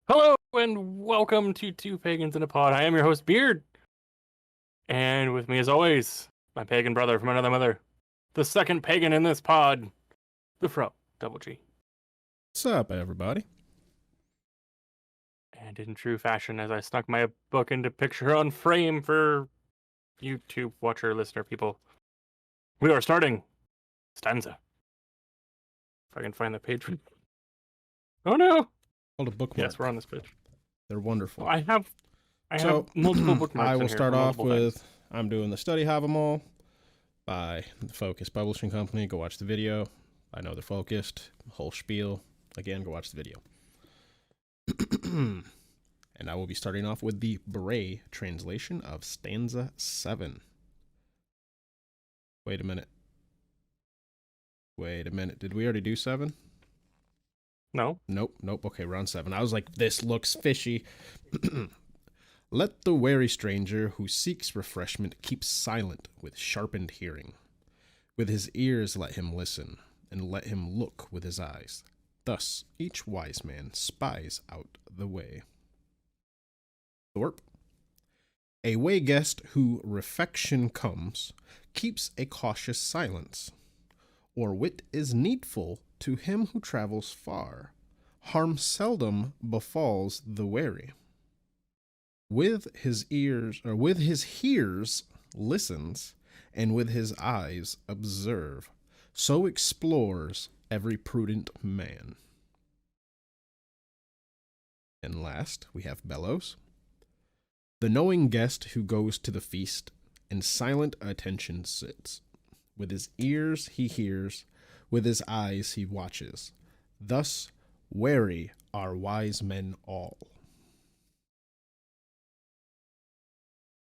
Hello and welcome to Two Pagans in a Pod. I am your host, Beard. And with me, as always, my pagan brother from another mother, the second pagan in this pod, the Fro, Double G. What's up, everybody? And in true fashion, as I snuck my book into picture on frame for YouTube watcher, listener people, we are starting Stanza. If I can find the page. Oh no! Hold a bookmark. Yes, we're on this page. They're wonderful. Well, I have multiple bookmarks. I will in here start for off multiple with things. I'm doing the Study Have 'em All by the Focus Publishing Company. Go watch the video. I know they're focused. Whole spiel. Again, go watch the video. And I will be starting off with the Bray translation of stanza 7. Wait a minute. Did we already do 7? No? Nope. Okay, we're on 7. I was like, this looks fishy. Let the wary stranger who seeks refreshment keep silent with sharpened hearing. With his ears let him listen, and let him look with his eyes. Thus each wise man spies out the way. Thorpe. A way guest who refection comes keeps a cautious silence, or wit is needful to him who travels far. Harm seldom befalls the wary. With his hears listens, and with his eyes observe. So explores every prudent man. And last, we have Bellows. The knowing guest who goes to the feast, in silent attention sits. With his ears he hears, with his eyes he watches. Thus wary are wise men all.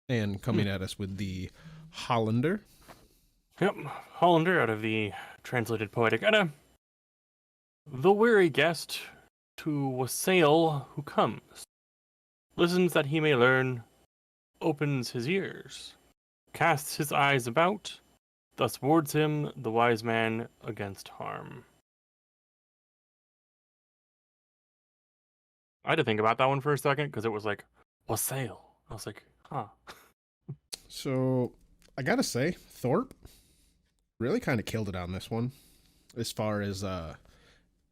And coming at us with the Hollander. Yep, Hollander out of the translated Poetic Edda. The weary guest to wassail who comes, listens that he may learn, opens his ears, casts his eyes about, thus wards him, the wise man, against harm. I had to think about that one for a second, because it was like, wassail. I was like, huh. So, I gotta say, Thorpe really kind of killed it on this one, as far as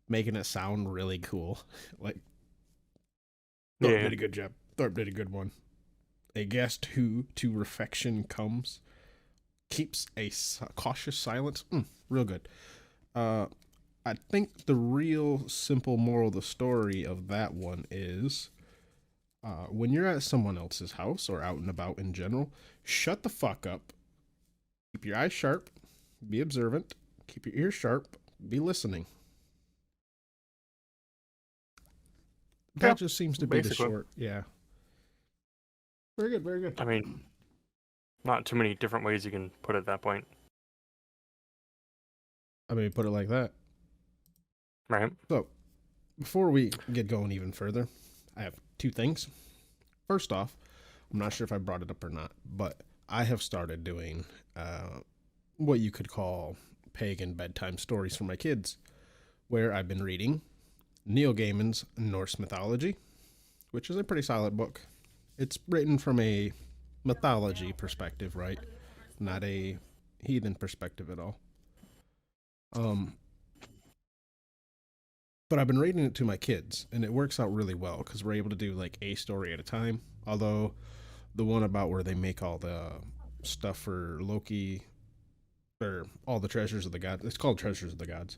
making it sound really cool. Like, Thorpe did a good job. Thorpe did a good one. A guest who to refection comes keeps a cautious silence. Real good. I think the real simple moral of the story of that one is when you're at someone else's house or out and about in general, shut the fuck up. Keep your eyes sharp. Be observant. Keep your ears sharp. Be listening. That just seems to be the short. Yeah. Very good, very good. I mean, not too many different ways you can put it at that point. I mean, put it like that. Right. So, before we get going even further, I have 2 things. First off, I'm not sure if I brought it up or not, but I have started doing what you could call pagan bedtime stories for my kids, where I've been reading Neil Gaiman's Norse mythology, which is a pretty solid book. It's written from a mythology perspective, right? Not a heathen perspective at all. But I've been reading it to my kids, and it works out really well because we're able to do like a story at a time. Although the one about where they make all the stuff for Loki, or all the treasures of the gods, it's called Treasures of the Gods.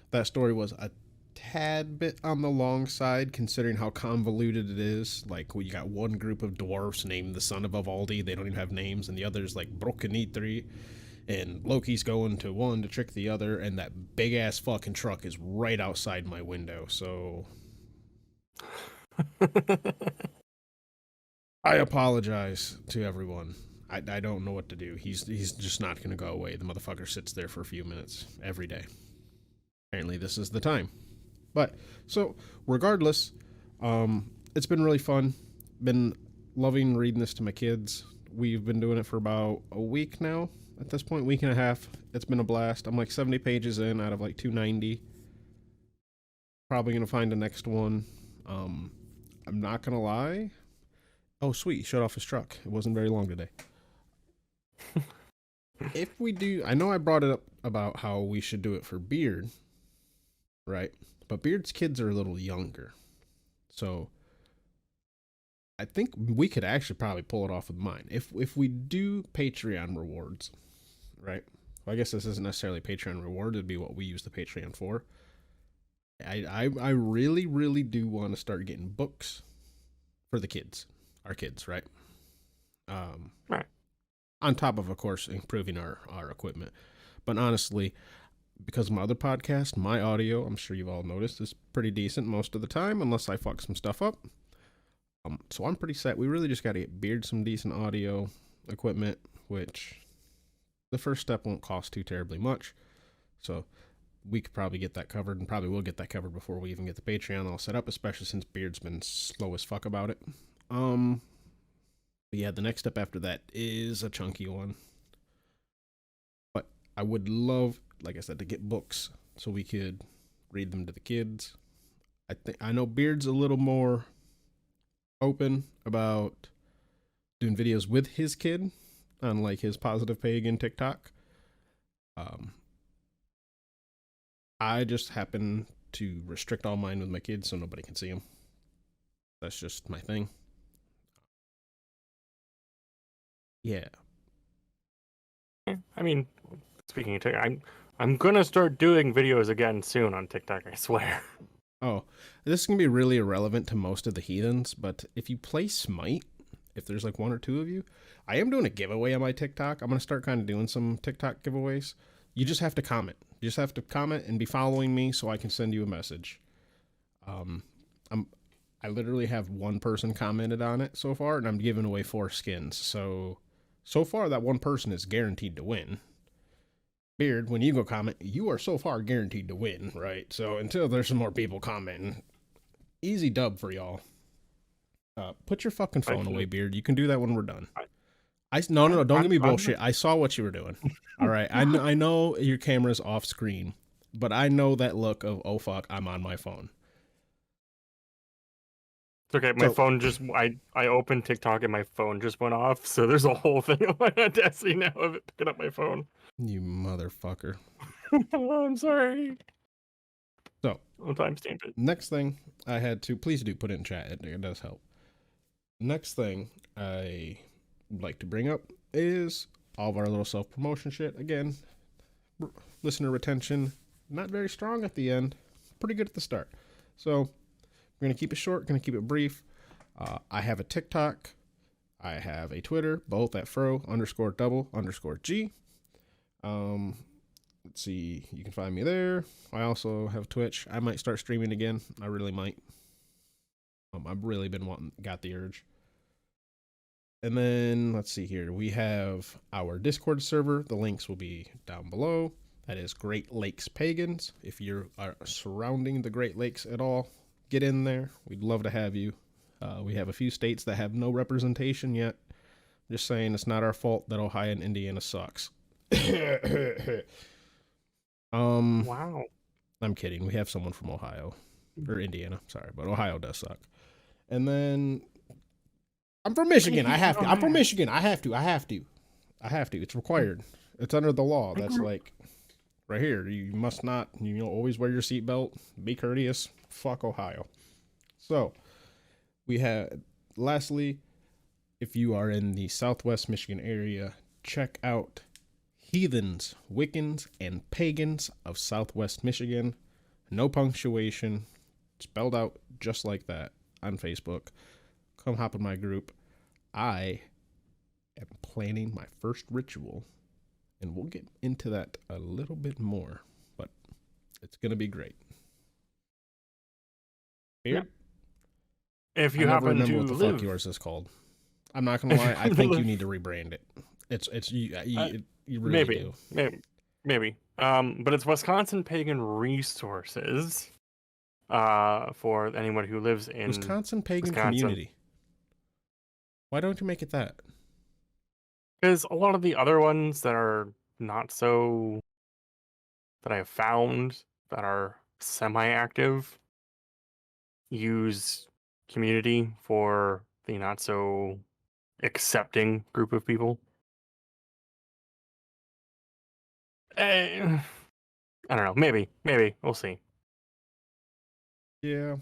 That story was a tad bit on the long side considering how convoluted it is. Like, you got one group of dwarfs named the son of Avaldi, they don't even have names, and the other's like Brokenitri, and Loki's going to one to trick the other, and that big ass fucking truck is right outside my window, so I apologize to everyone. I don't know what to do. He's just not gonna go away. The motherfucker sits there for a few minutes every day. Apparently this is the time. But, so, regardless, it's been really fun. Been loving reading this to my kids. We've been doing it for about a week now. At this point, week and a half. It's been a blast. I'm like 70 pages in out of like 290. Probably going to find the next one. I'm not gonna lie. Oh, sweet, he shut off his truck. It wasn't very long today. If we do, I know I brought it up about how we should do it for Beard, right? But Beard's kids are a little younger. So I think we could actually probably pull it off with mine. If we do Patreon rewards, right? Well, I guess this isn't necessarily Patreon reward. It'd be what we use the Patreon for. I really, really do want to start getting books for the kids. Our kids, right? Right. On top of course, improving our equipment. But honestly, because of my other podcast, my audio, I'm sure you've all noticed, is pretty decent most of the time, unless I fuck some stuff up. So I'm pretty set. We really just got to get Beard some decent audio equipment, which the first step won't cost too terribly much. So we could probably get that covered, and probably will get that covered before we even get the Patreon all set up, especially since Beard's been slow as fuck about it. But yeah, the next step after that is a chunky one. But I would love, like I said, to get books so we could read them to the kids. I know Beard's a little more open about doing videos with his kid on like his Positive Pagan TikTok. I just happen to restrict all mine with my kids so nobody can see them. That's just my thing. Yeah. I mean, speaking of TikTok, I'm gonna start doing videos again soon on TikTok, I swear. Oh, this is going to be really irrelevant to most of the heathens, but if you play Smite, if there's like one or two of you, I am doing a giveaway on my TikTok. I'm going to start kind of doing some TikTok giveaways. You just have to comment. You just have to comment and be following me so I can send you a message. I literally have one person commented on it so far, and I'm giving away 4 skins. So far that one person is guaranteed to win. Beard, when you go comment, you are so far guaranteed to win, right? So until there's some more people commenting, easy dub for y'all. Put your fucking phone away, Beard. You can do that when we're done. No, don't give me bullshit. I saw what you were doing. All right, I know your camera's off screen, but I know that look of, oh fuck, I'm on my phone. It's okay, my phone just, I opened TikTok and my phone just went off, so there's a whole thing on my Audacity now of it picking up my phone. You motherfucker. I'm sorry. So, I'll timestamp it. Next thing I had to, please do put it in chat, it does help. Next thing I would like to bring up is all of our little self-promotion shit. Again, listener retention, not very strong at the end, pretty good at the start. So, we're going to keep it short, going to keep it brief. I have a TikTok, I have a Twitter, both at fro_double_g. Let's see, you can find me there. I also have Twitch. I might start streaming again. I really might. I've really been got the urge. And then let's see here. We have our Discord server. The links will be down below. That is Great Lakes Pagans. If you are surrounding the Great Lakes at all, get in there. We'd love to have you. We have a few states that have no representation yet. Just saying, it's not our fault that Ohio and Indiana sucks. Wow. I'm kidding. We have someone from Ohio or Indiana. Sorry, but Ohio does suck. And then I'm from Michigan. I have to. I'm from Michigan. I have to. It's required. It's under the law. That's like right here. You must not, always wear your seatbelt. Be courteous. Fuck Ohio. So we had, lastly, if you are in the Southwest Michigan area, check out Heathens, Wiccans, and Pagans of Southwest Michigan. No punctuation. Spelled out just like that on Facebook. Come hop in my group. I am planning my first ritual, and we'll get into that a little bit more, but it's going to be great. Beard? If you I never happen remember to what the live, fuck yours is called. I'm not gonna lie. I think you need to rebrand it. You really do. Maybe. But it's Wisconsin Pagan Resources. For anyone who lives in Wisconsin Pagan Wisconsin. Community. Why don't you make it that? Because a lot of the other ones that are not so, that I have found that are semi-active, use community for the not so accepting group of people. I don't know. Maybe we'll see. Yeah.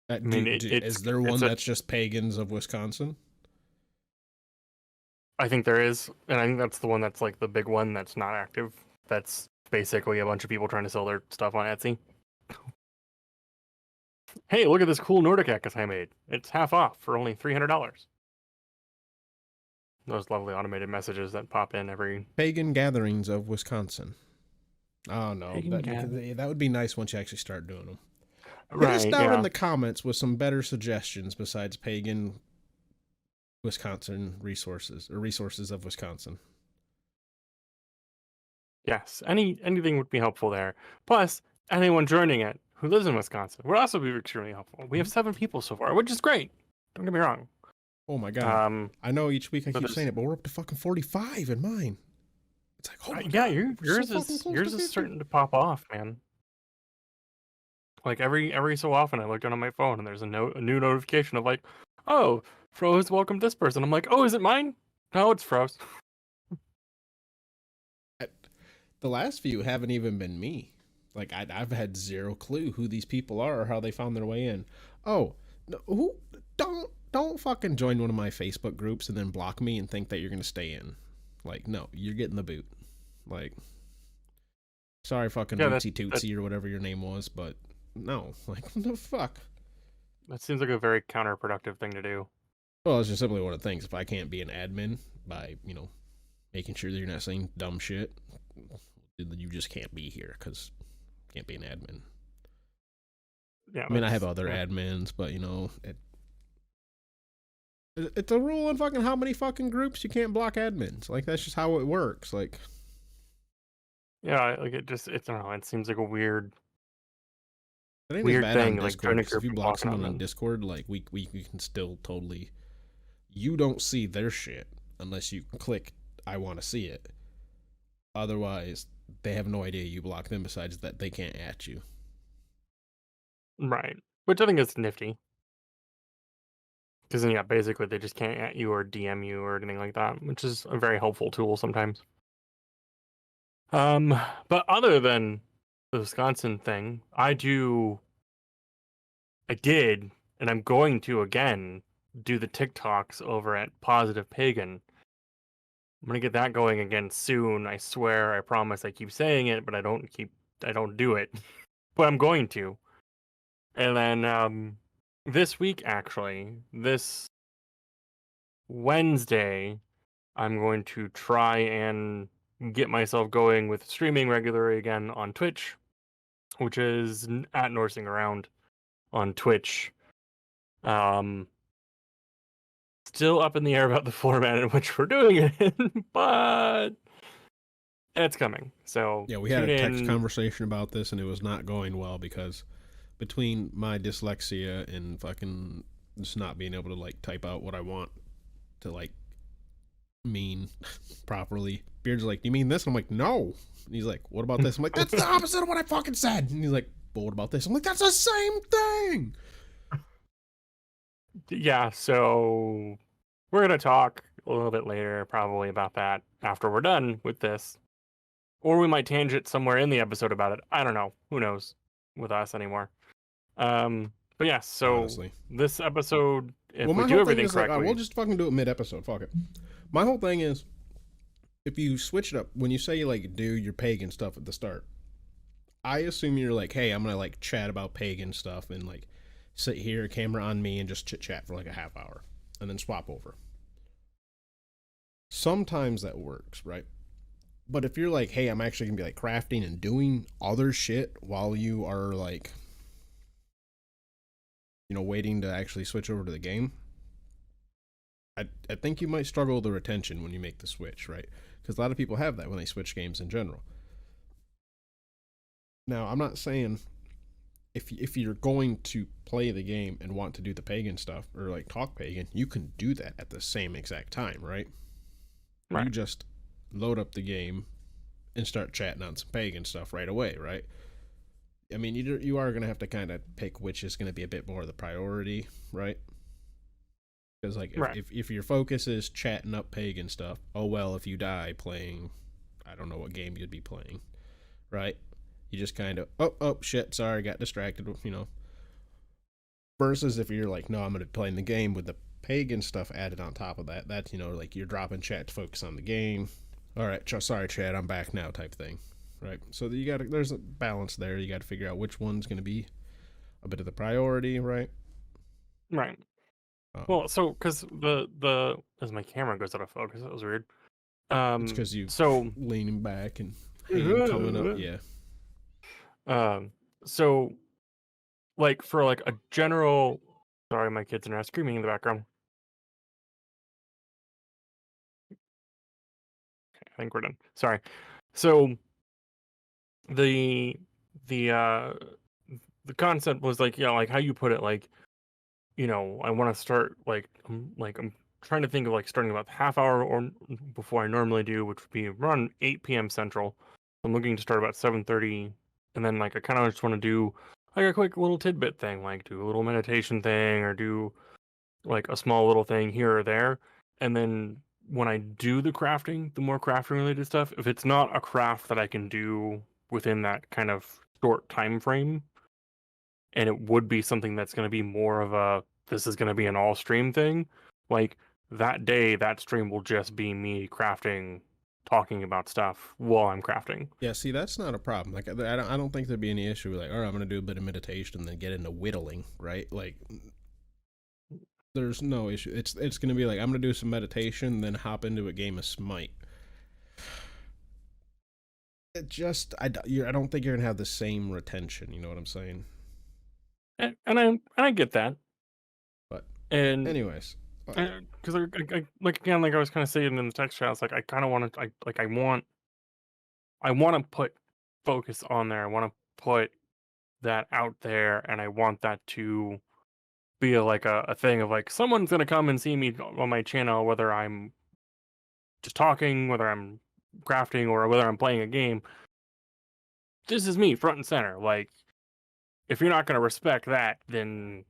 I mean, Is there it's one a. that's just Pagans of Wisconsin? I think there is, and I think that's the one that's like the big one that's not active. That's basically a bunch of people trying to sell their stuff on Etsy. Hey, look at this cool Nordic cactus I made. It's half off for only $300. Those lovely automated messages that pop in every Pagan Gatherings of Wisconsin. Oh no, pagan cat. that would be nice once you actually start doing them. Hit us Right, down in yeah. the comments with some better suggestions besides Pagan Wisconsin resources or resources of Wisconsin. Yes, anything would be helpful there. Plus, anyone joining it who lives in Wisconsin would also be extremely helpful. We have 7 people so far, which is great. Don't get me wrong. Oh my god. Um, I know each week I but keep there's saying it, but we're up to fucking 45 in mine. It's like, oh my yeah, god. yours So fucking is close yours to is 50. starting to pop off, man. Like every so often, I look down on my phone and there's a new notification of like, oh, Fro's welcomed this person. I'm like, oh, is it mine? No, it's Fro's. The last few haven't even been me. Like I've had zero clue who these people are or how they found their way in. Oh, no, who don't fucking join one of my Facebook groups and then block me and think that you're gonna stay in. Like, no, you're getting the boot. Like, sorry, fucking Yeah, Rootsy that Tootsie or whatever your name was, but no, like, what the fuck? that seems like a very counterproductive thing to do. Well, it's just simply one of the things. If I can't be an admin by, making sure that you're not saying dumb shit, you just can't be here because you can't be an admin. Yeah, I mean, I have other admins, but it's a rule in fucking how many fucking groups you can't block admins. Like that's just how it works. Like, yeah, like I don't know. It seems like a weird it ain't as weird bad on thing, like Discord joining a because if group you and block blocking someone them. on And Discord, like we can still totally. You don't see their shit unless you click I want to see it. Otherwise, they have no idea you block them. Besides that, they can't at you. right, which I think is nifty. Because then, yeah, basically they just can't at you or DM you or anything like that, which is a very helpful tool sometimes. But other than the Wisconsin thing, I did, and I'm going to again do the TikToks over at Positive Pagan. I'm gonna get that going again soon. I swear, I promise. I keep saying it, but I don't do it. But I'm going to. And then this week, actually, this Wednesday, I'm going to try and get myself going with streaming regularly again on Twitch, which is at Norsing Around on Twitch. Um, Still up in the air about the format in which we're doing it in, but it's coming. So Yeah, we had tune a text in. conversation about this, and it was not going well because between my dyslexia and fucking just not being able to like type out what I want to like mean properly. Beard's like, "You mean this?" I'm like, "No." And he's like, "What about this?" I'm like, "That's the opposite of what I fucking said." And he's like, "But what about this?" I'm like, "That's the same thing." Yeah, so we're gonna talk a little bit later, probably about that after we're done with this, or we might tangent somewhere in the episode about it. I don't know. Who knows with us anymore. But yeah, so Honestly, this episode, well, if we my do whole thing everything is like, we'll correctly, just fucking do it mid episode. Fuck it. My whole thing is, if you switch it up when you say you like do your pagan stuff at the start, I assume you're like, hey, I'm gonna like chat about pagan stuff and like sit here, camera on me, and just chit chat for like a half hour, and then swap over. Sometimes that works, right? But if you're like, hey, I'm actually gonna be like crafting and doing other shit while you are like, waiting to actually switch over to the game, I think you might struggle with the retention when you make the switch, right? Because a lot of people have that when they switch games in general. Now, I'm not saying if you're going to play the game and want to do the pagan stuff or like talk pagan, you can do that at the same exact time, right? right? You just load up the game and start chatting on some pagan stuff right away, right? I mean, you are going to have to kind of pick which is going to be a bit more of the priority, right? Because like Right. if your focus is chatting up pagan stuff, oh well, if you die playing, I don't know what game you'd be playing, right? You just kind of oh shit, sorry, got distracted, you know. Versus if you're like, no, I'm gonna be playing the game with the pagan stuff added on top of that. That's, you know, like you're dropping chat to focus on the game. All right, sorry, chat, I'm back now, type thing, right? So you got to there's a balance there. You got to figure out which one's gonna be a bit of the priority, right? Right. Well, so because the as my camera goes out of focus, that was weird. It's because you So leaning back and hand coming up, yeah. um, so like for like a general, sorry, my kids are now screaming in the background. I think we're done. Sorry. So the the uh the concept was like, yeah, like how you put it, like, you know, I want to start I'm trying to think of like starting about half hour or before I normally do, which would be around 8 p.m. Central. I'm looking to start about 7:30, and then like I kind of just want to do like a quick little tidbit thing, like do a little meditation thing or do like a small little thing here or there. And then when I do the crafting, the more crafting related stuff, if it's not a craft that I can do within that kind of short time frame, and it would be something that's going to be more of a this is going to be an all stream thing, like that day that stream will just be me crafting, talking about stuff while I'm crafting. Yeah, see, that's not a problem. Like, I don't think there'd be any issue with like, all right, I'm gonna do a bit of meditation and then get into whittling, right? Like, there's no issue. It's gonna be like I'm gonna do some meditation, then hop into a game of Smite. It just, I don't think you're gonna have the same retention. You know what I'm saying? And I get that. But, And anyways, because I like again, like I was kind of saying in the text chat, it's like I kind of want to, I want to put focus on there. I want to put that out there, and I want that to be like a thing of like someone's gonna come and see me on my channel, whether I'm just talking, whether I'm crafting, or whether I'm playing a game. This is me front and center. Like, if you're not gonna respect that, then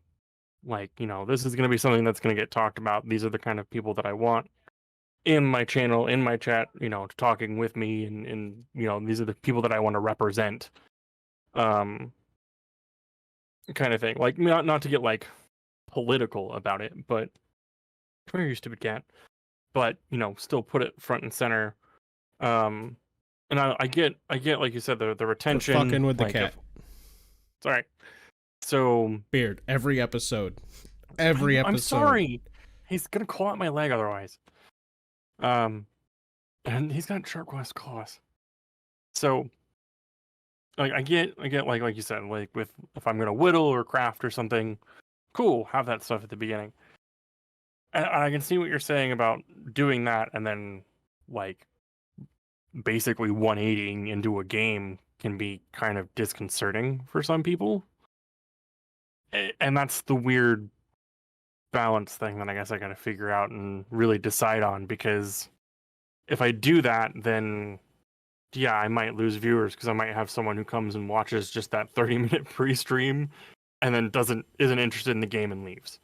like, you know, this is gonna be something that's gonna get talked about. These are the kind of people that I want in my channel, in my chat, you know, talking with me, and you know, these are the people that I want to represent. Um, kind of thing. Like, not to get like political about it, but come here, you stupid cat. But you know, still put it front and center. Um, and I get like you said, the we're retention. fucking with the Like, cat. it's all right. So Beard every episode, every episode. I'm sorry. He's gonna claw at my leg otherwise. And he's got sharp glass claws. So like I get like you said, like with if I'm gonna whittle or craft or something, cool, have that stuff at the beginning. And I can see what you're saying about doing that and then like basically 180ing into a game can be kind of disconcerting for some people. And that's the weird balance thing that I guess I gotta figure out and really decide on, because if I do that, then yeah, I might lose viewers because I might have someone who comes and watches just that 30-minute pre-stream and then isn't interested in the game and leaves.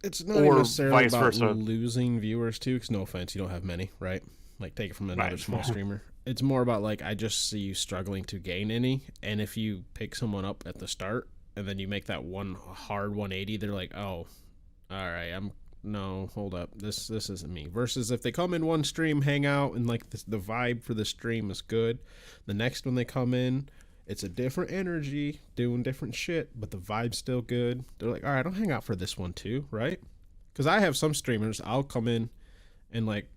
It's not even Or necessarily vice about versa. losing viewers too, because no offense, you don't have many, right? Like, take it from another Right. small streamer. It's more about like I just see you struggling to gain any, and if you pick someone up at the start and then you make that one hard 180, they're like, oh, all right, no, hold up, this isn't me. Versus if they come in one stream, hang out, and like the vibe for the stream is good, the next one they come in, it's a different energy, doing different shit, but the vibe's still good. They're like, all right, I'll hang out for this one too, right? Because I have some streamers, I'll come in and like,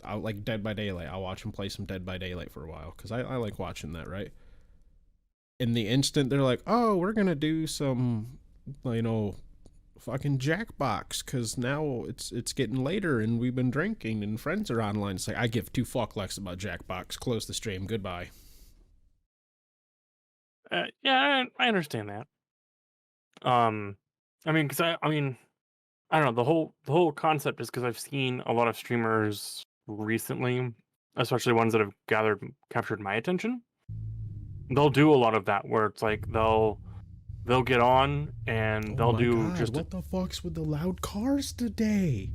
I'll like Dead by Daylight. I'll watch them play some Dead by Daylight for a while because I like watching that, right? In the instant, they're like, oh, we're gonna do some, you know, fucking Jackbox because now it's getting later and we've been drinking and friends are online. It's like, I give two fuck less about Jackbox. Close the stream. Goodbye. Yeah, I understand that. I mean, because I mean, I don't know, the whole concept is because I've seen a lot of streamers recently, especially ones that have captured my attention. they'll do a lot of that where it's like they'll get on and Oh they'll my do god, just what the fuck's with the loud cars today?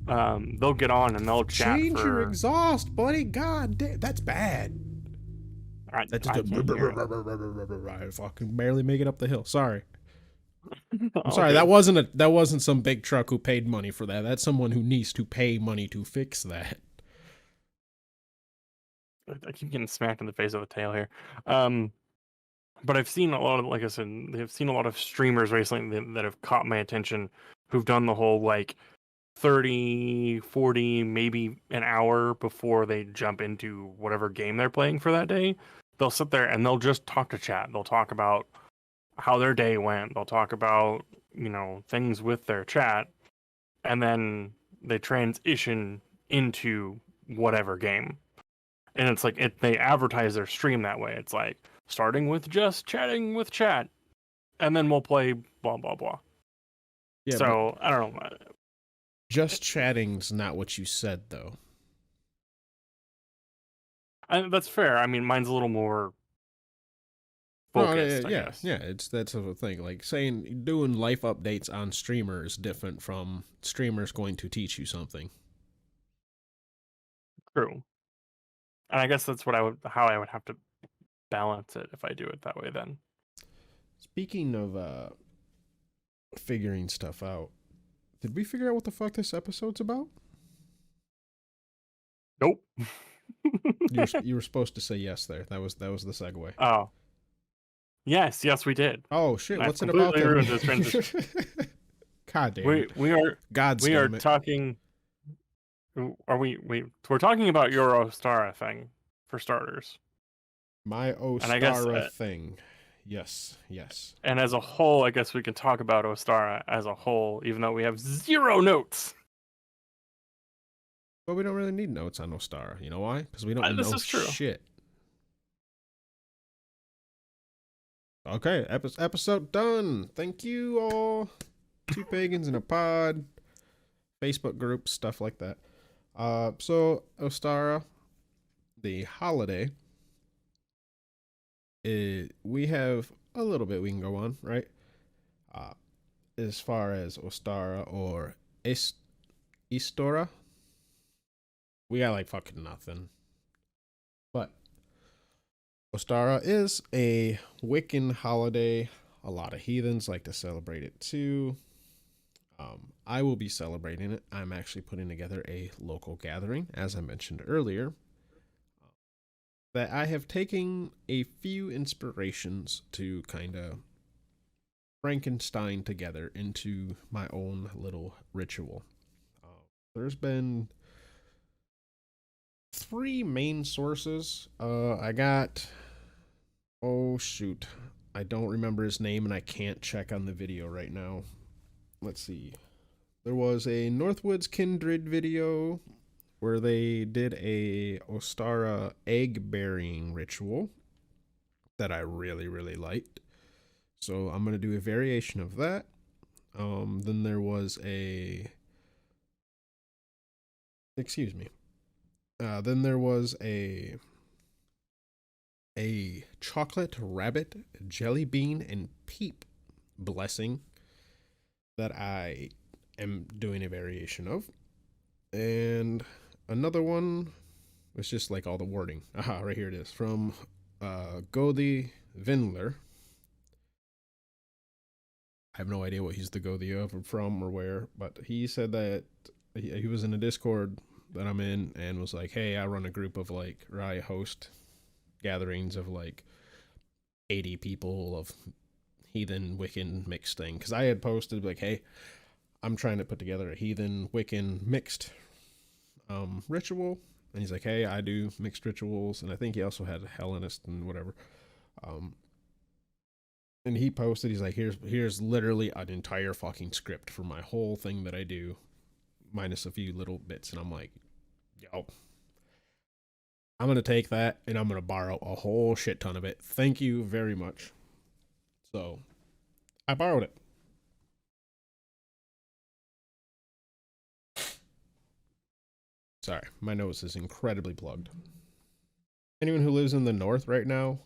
they'll get on and they'll chat Change your for exhaust, buddy. God damn, that's bad. That's just I can't hear it. I fucking barely make it up the hill. Sorry. I'm All sorry. good. That wasn't some big truck who paid money for that. That's someone who needs to pay money to fix that. I keep getting smacked in the face with a tail here. Um, but I've seen a lot of, like I said, I've seen a lot of streamers recently that have caught my attention who've done the whole like 30, 40, maybe an hour before they jump into whatever game they're playing for that day. They'll sit there and they'll just talk to chat. They'll talk about how their day went. They'll talk about, things with their chat. And then they transition into whatever game. And it's like they advertise their stream that way. It's like starting with just chatting with chat, and then we'll play blah blah blah. Yeah, but So I don't know. just chatting's not what you said, though. That's fair. I mean, mine's a little more No, focused, I yeah, guess. yeah. That's the thing. Like saying doing life updates on streamer is different from streamers going to teach you something. True. And I guess that's how I would have to balance it if I do it that way. Then. Speaking of figuring stuff out, did we figure out what the fuck this episode's about? Nope. You were supposed to say yes there. That was the segue. Oh. Yes, we did. Oh shit! I've What's it about completely then? ruined this transition. God damn we it! we are God we are damn it! talking. Are we're talking about your Ostara thing for starters. My And I guess Ostara thing. Yes, yes. and as a whole, I guess we can talk about Ostara as a whole, even though we have 0 notes. But we don't really need notes on Ostara. You know why? Because we don't This know is true. shit. Okay, episode done. Thank you all. 2 pagans in a pod, Facebook groups, stuff like that. So Ostara, the holiday. We have a little bit we can go on, right? As far as Ostara or Istora, we got like fucking nothing. But Ostara is a Wiccan holiday. A lot of heathens like to celebrate it too. I will be celebrating it. I'm actually putting together a local gathering, as I mentioned earlier, that I have taken a few inspirations to kind of Frankenstein together into my own little ritual. There's been 3 main sources. I got, oh shoot, I don't remember his name and I can't check on the video right now. Let's see. There was a Northwoods Kindred video where they did a Ostara egg burying ritual that I really, really liked. So I'm going to do a variation of that. Then there was then there was a chocolate rabbit jelly bean and peep blessing that I am doing a variation of. And another one was just like all the wording. Aha, right here it is. From Godi Vindler. I have no idea what he's the Godi of or from or where, but he said that he was in a Discord that I'm in and was like, hey, I run a group of like, or I host gatherings of like 80 people of heathen Wiccan mixed thing. Because I had posted like, hey, I'm trying to put together a heathen Wiccan mixed ritual. And he's like, hey, I do mixed rituals. And I think he also had a Hellenist and whatever. And he posted, he's like, here's literally an entire fucking script for my whole thing that I do, minus a few little bits. And I'm like, yo, I'm going to take that and I'm going to borrow a whole shit ton of it. Thank you very much. So I borrowed it. Sorry, my nose is incredibly plugged. Anyone who lives in the north right now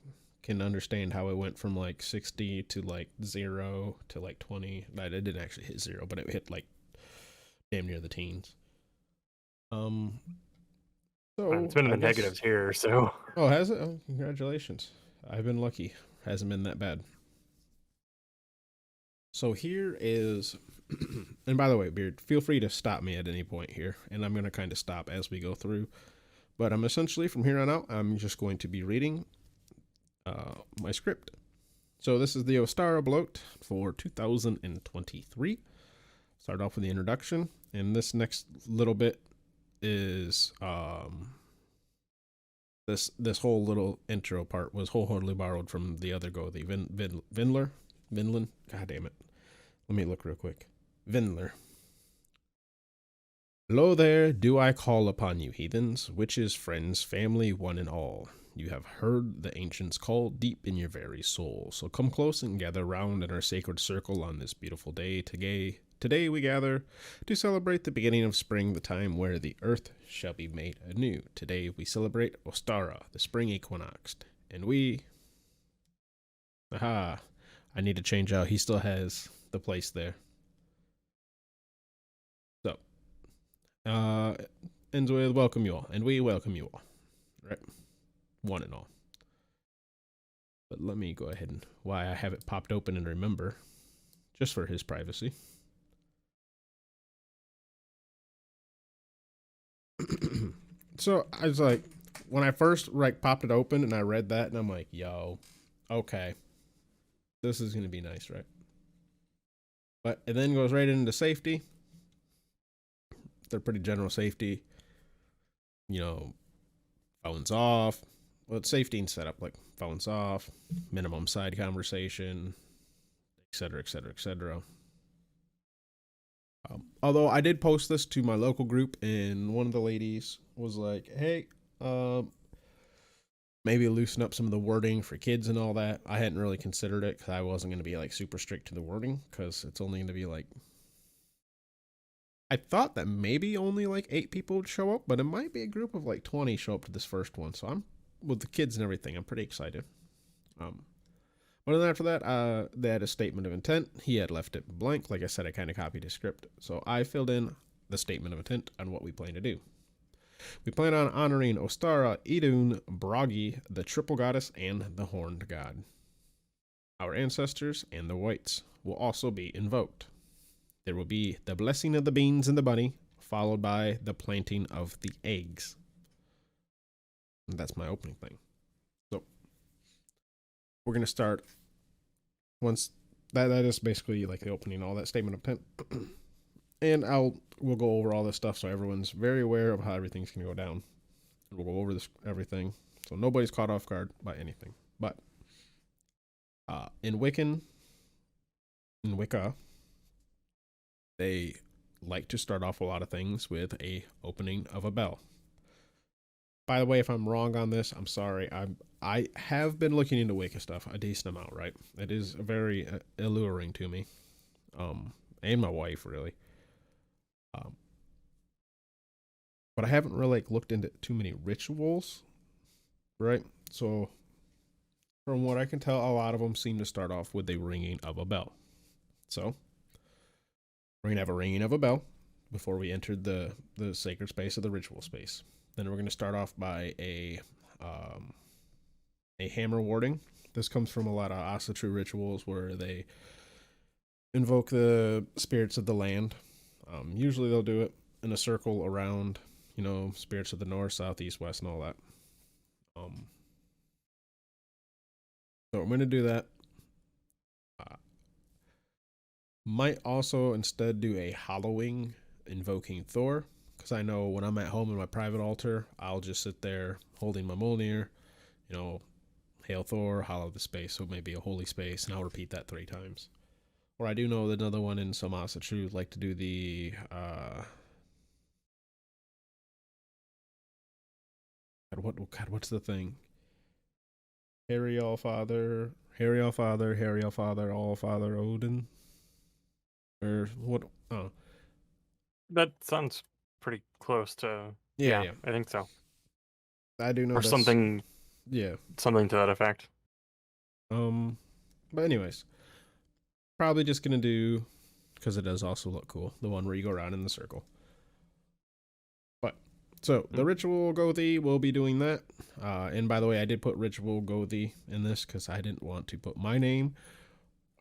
can understand how it went from like 60 to like 0 to like 20. It didn't actually hit 0, but it hit like damn near the teens. Um, It's so been in I the guess. negatives here, so Oh, has it? Oh, congratulations. I've been lucky. Hasn't been that bad. So here is, and by the way, Beard, feel free to stop me at any point here, and I'm going to kind of stop as we go through. But I'm essentially, from here on out, I'm just going to be reading my script. So this is the Ostara Blot for 2023. Start off with the introduction, and this next little bit is this whole little intro part was wholeheartedly borrowed from the other go, the Vinland. God damn it. Let me look real quick. Vinler. Lo there, do I call upon you, heathens, witches, friends, family, one and all. You have heard the ancients call deep in your very soul. So come close and gather round in our sacred circle on this beautiful day. Today we gather to celebrate the beginning of spring, the time where the earth shall be made anew. Today we celebrate Ostara, the spring equinox. And we... Aha. I need to change out. He still has the place there. So, ends with welcome you all. And we welcome you all. Right? One and all. But let me go ahead and why I have it popped open and remember, just for his privacy. So I was like, when I first popped it open and I read that, and I'm like, yo, okay, this is gonna be nice, right? But it then goes right into safety. They're pretty general safety. You know, phones off. Well, it's safety and setup, like phones off, minimum side conversation, etc., etc., etc. Although I did post this to my local group, and one of the ladies was like, "Hey, maybe loosen up some of the wording for kids and all that." I hadn't really considered it because I wasn't going to be like super strict to the wording because it's only going to be like. I thought that maybe only like 8 people would show up, but it might be a group of like 20 show up to this first one. So I'm with the kids and everything. I'm pretty excited. But then after that, they had a statement of intent. He had left it blank. Like I said, I kind of copied his script. So I filled in the statement of intent on what we plan to do. We plan on honoring Ostara, Idun, Bragi, the triple goddess, and the horned god. Our ancestors and the whites will also be invoked. There will be the blessing of the beans and the bunny, followed by the planting of the eggs. And that's my opening thing. So we're going to start once that is basically like the opening, all that statement of intent. And we'll go over all this stuff so everyone's very aware of how everything's going to go down. We'll go over this everything so nobody's caught off guard by anything. But in Wicca, they like to start off a lot of things with a opening of a bell. By the way, if I'm wrong on this, I'm sorry. I have been looking into Wicca stuff a decent amount, right? It is very alluring to me, and my wife really. But I haven't really looked into too many rituals, right? So, from what I can tell, a lot of them seem to start off with a ringing of a bell. So, we're gonna have a ringing of a bell before we enter the sacred space of the ritual space. Then we're gonna start off by a hammer warding. This comes from a lot of Asatru rituals where they invoke the spirits of the land. Usually they'll do it in a circle around, spirits of the north, south, east, west, and all that. So I'm going to do that. Might also instead do a hallowing invoking Thor, because I know when I'm at home in my private altar, I'll just sit there holding my Mjolnir, hail Thor, hallow the space, so maybe a holy space, and I'll repeat that 3 times. Or I do know that another one in some Asatru like to do the what's the thing? Harry all father, all father Odin, or what? Oh, that sounds pretty close to. yeah. I think so. I do know Or that's something Yeah. Something to that effect. But anyways, probably just gonna do, because it does also look cool, the one where you go around in the circle. But so the ritual Gothi will be doing that. And by the way, I did put ritual Gothi in this because I didn't want to put my name,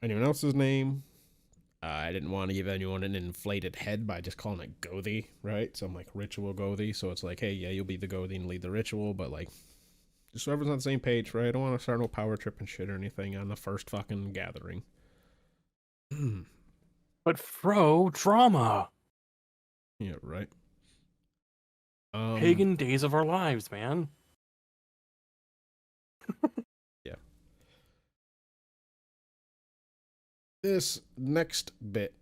anyone else's name. I didn't want to give anyone an inflated head by just calling it Gothi, right? So I'm like, ritual Gothi. So it's like, hey, yeah, you'll be the Gothi and lead the ritual, but like, just so everyone's on the same page, right? I don't want to start no power trip and shit or anything on the first fucking gathering. But Fro, drama. Yeah, right. Pagan days of our lives, man. Yeah. This next bit,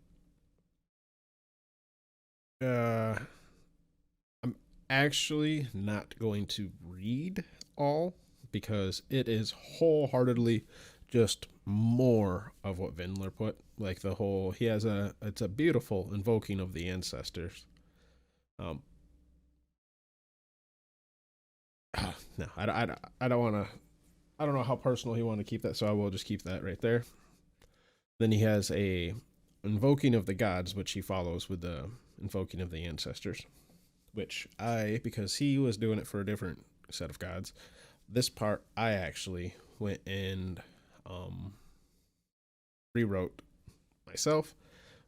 I'm actually not going to read all because it is wholeheartedly just more of what Vindler put. Like the whole, it's a beautiful invoking of the ancestors. No, I don't want to, I don't know how personal he wanted to keep that, so I will just keep that right there. Then he has a invoking of the gods, which he follows with the invoking of the ancestors, which because he was doing it for a different set of gods, this part I actually went and rewrote myself,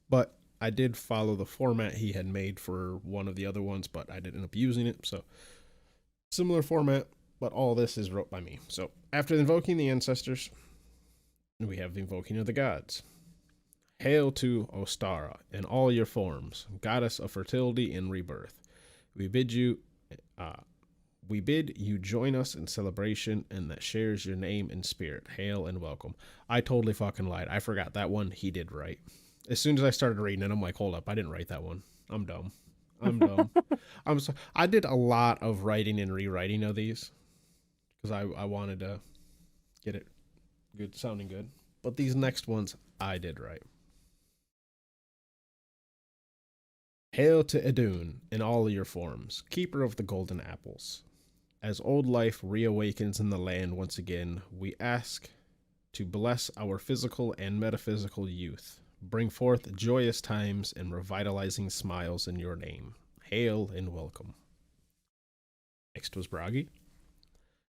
but I did follow the format he had made for one of the other ones, but I didn't end up using it. So similar format, but all this is wrote by me. So after invoking the ancestors, we have the invoking of the gods. Hail to Ostara in all your forms, goddess of fertility and rebirth. We bid you join us in celebration and that shares your name and spirit. Hail and welcome. I totally fucking lied. I forgot that one he did write. As soon as I started reading it, I'm like, hold up, I didn't write that one. I'm dumb. I did a lot of writing and rewriting of these because I wanted to get it good, sounding good. But these next ones I did right. Hail to Idun in all your forms, keeper of the golden apples. As old life reawakens in the land once again, we ask to bless our physical and metaphysical youth. Bring forth joyous times and revitalizing smiles in your name. Hail and welcome. Next was Bragi.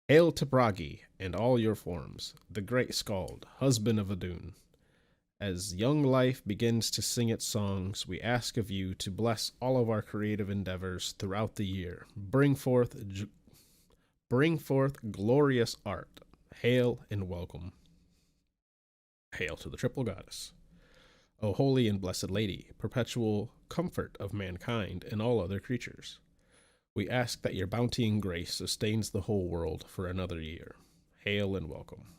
Hail to Bragi and all your forms, the great skald, husband of Idun. As young life begins to sing its songs, we ask of you to bless all of our creative endeavors throughout the year. Bring forth glorious art. Hail and welcome. Hail to the triple goddess. O holy and blessed lady, perpetual comfort of mankind and all other creatures. We ask that your bounty and grace sustains the whole world for another year. Hail and welcome.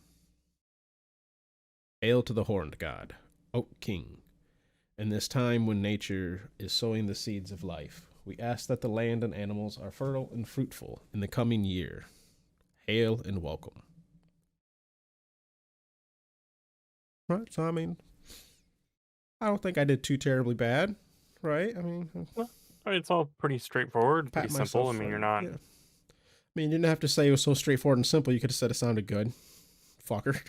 Hail to the horned god, Oak King. In this time when nature is sowing the seeds of life, we ask that the land and animals are fertile and fruitful in the coming year. Hail and welcome. Right, so I mean, I don't think I did too terribly bad, right? I mean, Well, it's all pretty straightforward, pretty simple. I myself mean, on you're it, not. yeah. I mean, you didn't have to say it was so straightforward and simple. You could have said it sounded good. Fucker.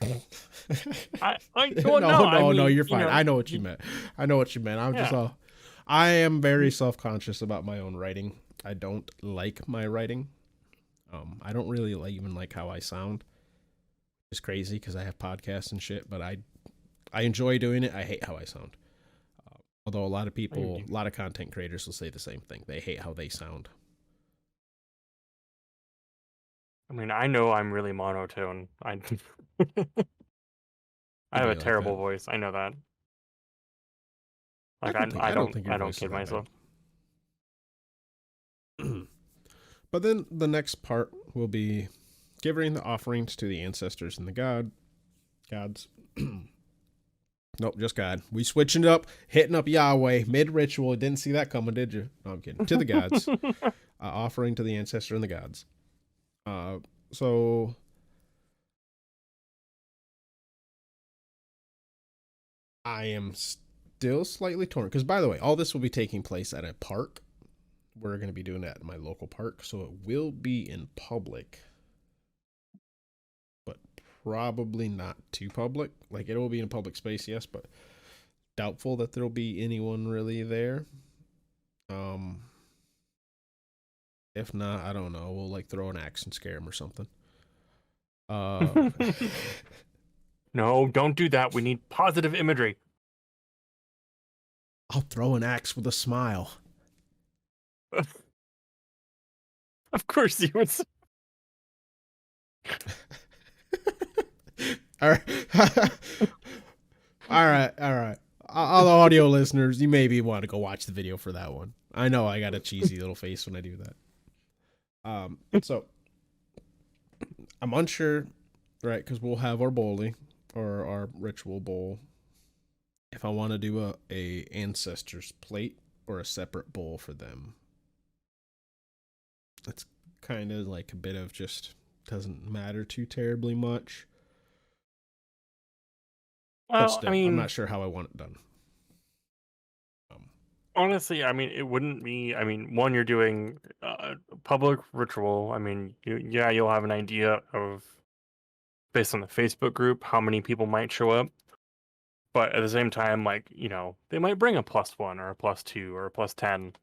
Well, no, I mean, you're fine. I know what you meant. I'm just I am very self-conscious about my own writing. I don't like my writing. I don't really even like how I sound. It's crazy because I have podcasts and shit, but I enjoy doing it. I hate how I sound. Although a lot of people, a lot of content creators will say the same thing. They hate how they sound. I mean, I know I'm really monotone. I have a terrible voice. I know that. Like I don't kid myself. But then the next part will be giving the offerings to the ancestors and the gods. Nope, just God. We switching it up, hitting up Yahweh mid ritual. Didn't see that coming, did you? No, I'm kidding. To the gods, offering to the ancestor and the gods. So I am still slightly torn because, by the way, all this will be taking place at a park. We're going to be doing that at my local park, so it will be in public. probably not too public. Like, it will be in a public space, yes, but doubtful that there'll be anyone really there. If not, I don't know. We'll like throw an axe and scare him or something. No, don't do that. We need positive imagery. I'll throw an axe with a smile. Of course you would. All right. All right. All the audio listeners, you maybe want to go watch the video for that one. I know I got a cheesy little face when I do that. So I'm unsure, right? Because we'll have our bowly or our ritual bowl. If I want to do a ancestors plate or a separate bowl for them, that's kind of like a bit of just doesn't matter too terribly much. But Well, still, I mean, I'm not sure how I want it done. honestly, I mean, it wouldn't be. I mean, one, you're doing public ritual. I mean, you'll have an idea of, based on the Facebook group, how many people might show up. But at the same time, like, they might bring a +1 or a +2 or a +10.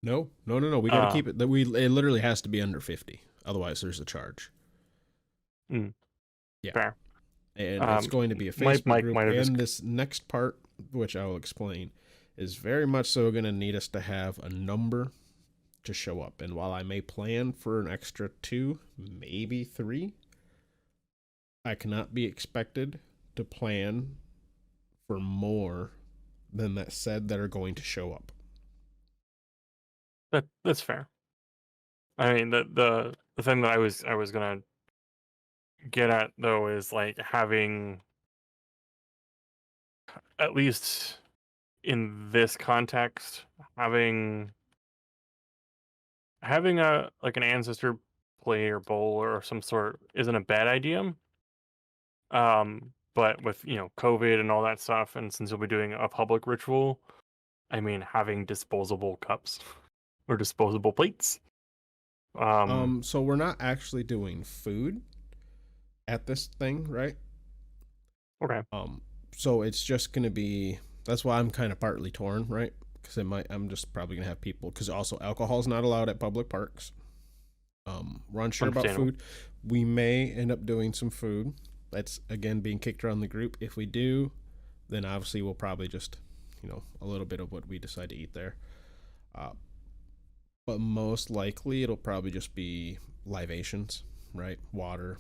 No. We got to keep it. It literally has to be under 50. Otherwise, there's a charge. Yeah. Fair. And it's going to be a Facebook group. And this next part, which I will explain, is very much so going to need us to have a number to show up. And while I may plan for an extra 2, maybe 3, I cannot be expected to plan for more than that said that are going to show up. That's fair. I mean, the thing that I was gonna get at though is like having, at least in this context, having a like an ancestor play or bowl or some sort isn't a bad idea. But with COVID and all that stuff, and since you'll be doing a public ritual, I mean, having disposable cups or disposable plates. So we're not actually doing food at this thing, right? Okay. So it's just gonna be. That's why I'm kind of partly torn, right? Because I'm just probably gonna have people. Because also alcohol's not allowed at public parks. We're unsure about food. We may end up doing some food. That's again being kicked around the group. If we do, then obviously we'll probably just, a little bit of what we decide to eat there. But most likely it'll probably just be libations, right? Water,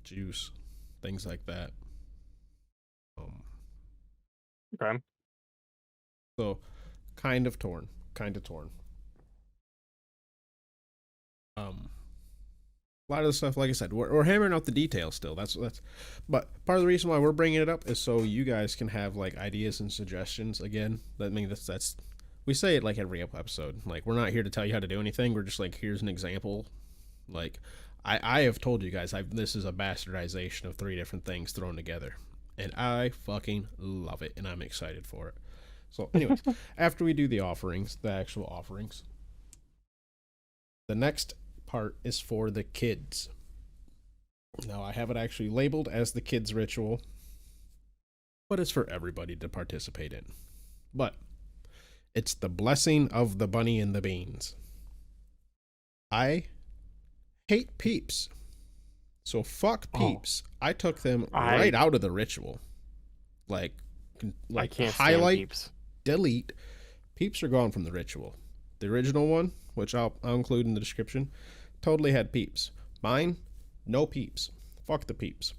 juice, things like that. Okay. So kind of torn. A lot of the stuff, like I said, we're hammering out the details still. That's but part of the reason why we're bringing it up is so you guys can have like ideas and suggestions. Again, that's we say it like every episode. Like, we're not here to tell you how to do anything. We're just like, here's an example. Like, I have told you guys, this is a bastardization of 3 different things thrown together, and I fucking love it, and I'm excited for it. So, anyways, after we do the actual offerings, the next part is for the kids. Now, I have it actually labeled as the kids' ritual, but it's for everybody to participate in. But it's the blessing of the bunny and the beans. I hate peeps. So fuck peeps. I took them right out of the ritual. Like I can't highlight, stand peeps. Delete. Peeps are gone from the ritual. The original one, which I'll include in the description, totally had peeps. Mine, no peeps. Fuck the peeps.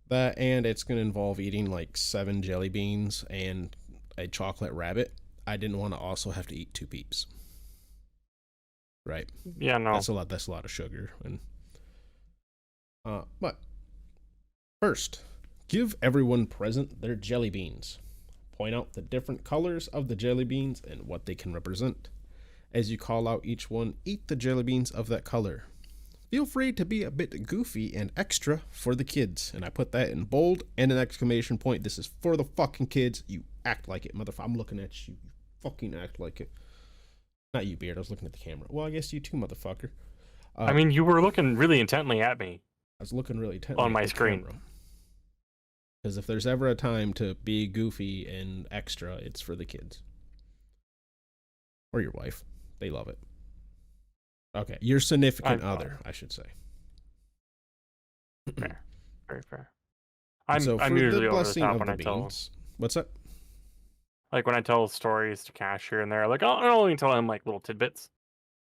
And it's going to involve eating like 7 jelly beans and a chocolate rabbit. I didn't want to also have to eat 2 peeps. Right. Yeah, no. That's a lot of sugar. And but first, give everyone present their jelly beans. Point out the different colors of the jelly beans and what they can represent. As you call out each one, eat the jelly beans of that color. Feel free to be a bit goofy and extra for the kids. And I put that in bold and an exclamation point. This is for the fucking kids. You act like it, motherfucker. I'm looking at you. Fucking act like it. Not you, Beard. I was looking at the camera. Well, I guess you too, motherfucker. I mean, you were looking really intently at me. I was looking really intently on my screen. Camera. Because if there's ever a time to be goofy and extra, it's for the kids. Or your wife. They love it. Okay, your significant other, I should say. Fair. Very fair. So I'm for the usually over the blessing top of when the I tell, beans, what's that? like when I tell stories to Cash here and there. Like I'll only tell him like little tidbits.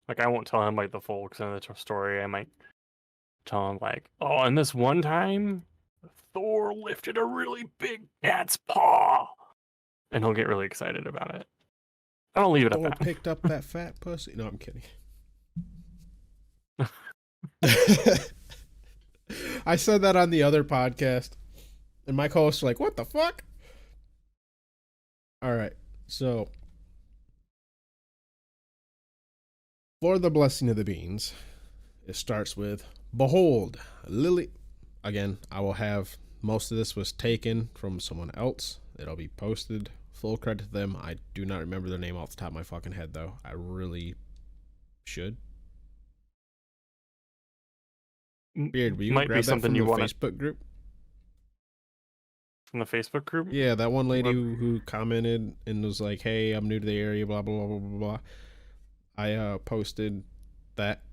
Like I won't tell him like the full extent of the story. I might tell him like, oh, and this one time, Thor lifted a really big cat's paw, and he'll get really excited about it. I don't leave it at Thor that. picked up that fat pussy. No, I'm kidding. I said that on the other podcast, and my co-hosts were like, "What the fuck?" All right, so for the blessing of the beans, it starts with, "Behold, Lily." Again, I will have most of this was taken from someone else. It'll be posted. Full credit to them. I do not remember their name off the top of my fucking head, though. I really should. Beard, will you Might be grab that something from you the want Facebook group? from the Facebook group. Yeah, that one lady who commented and was like, "Hey, I'm new to the area, blah blah blah blah blah." I posted that,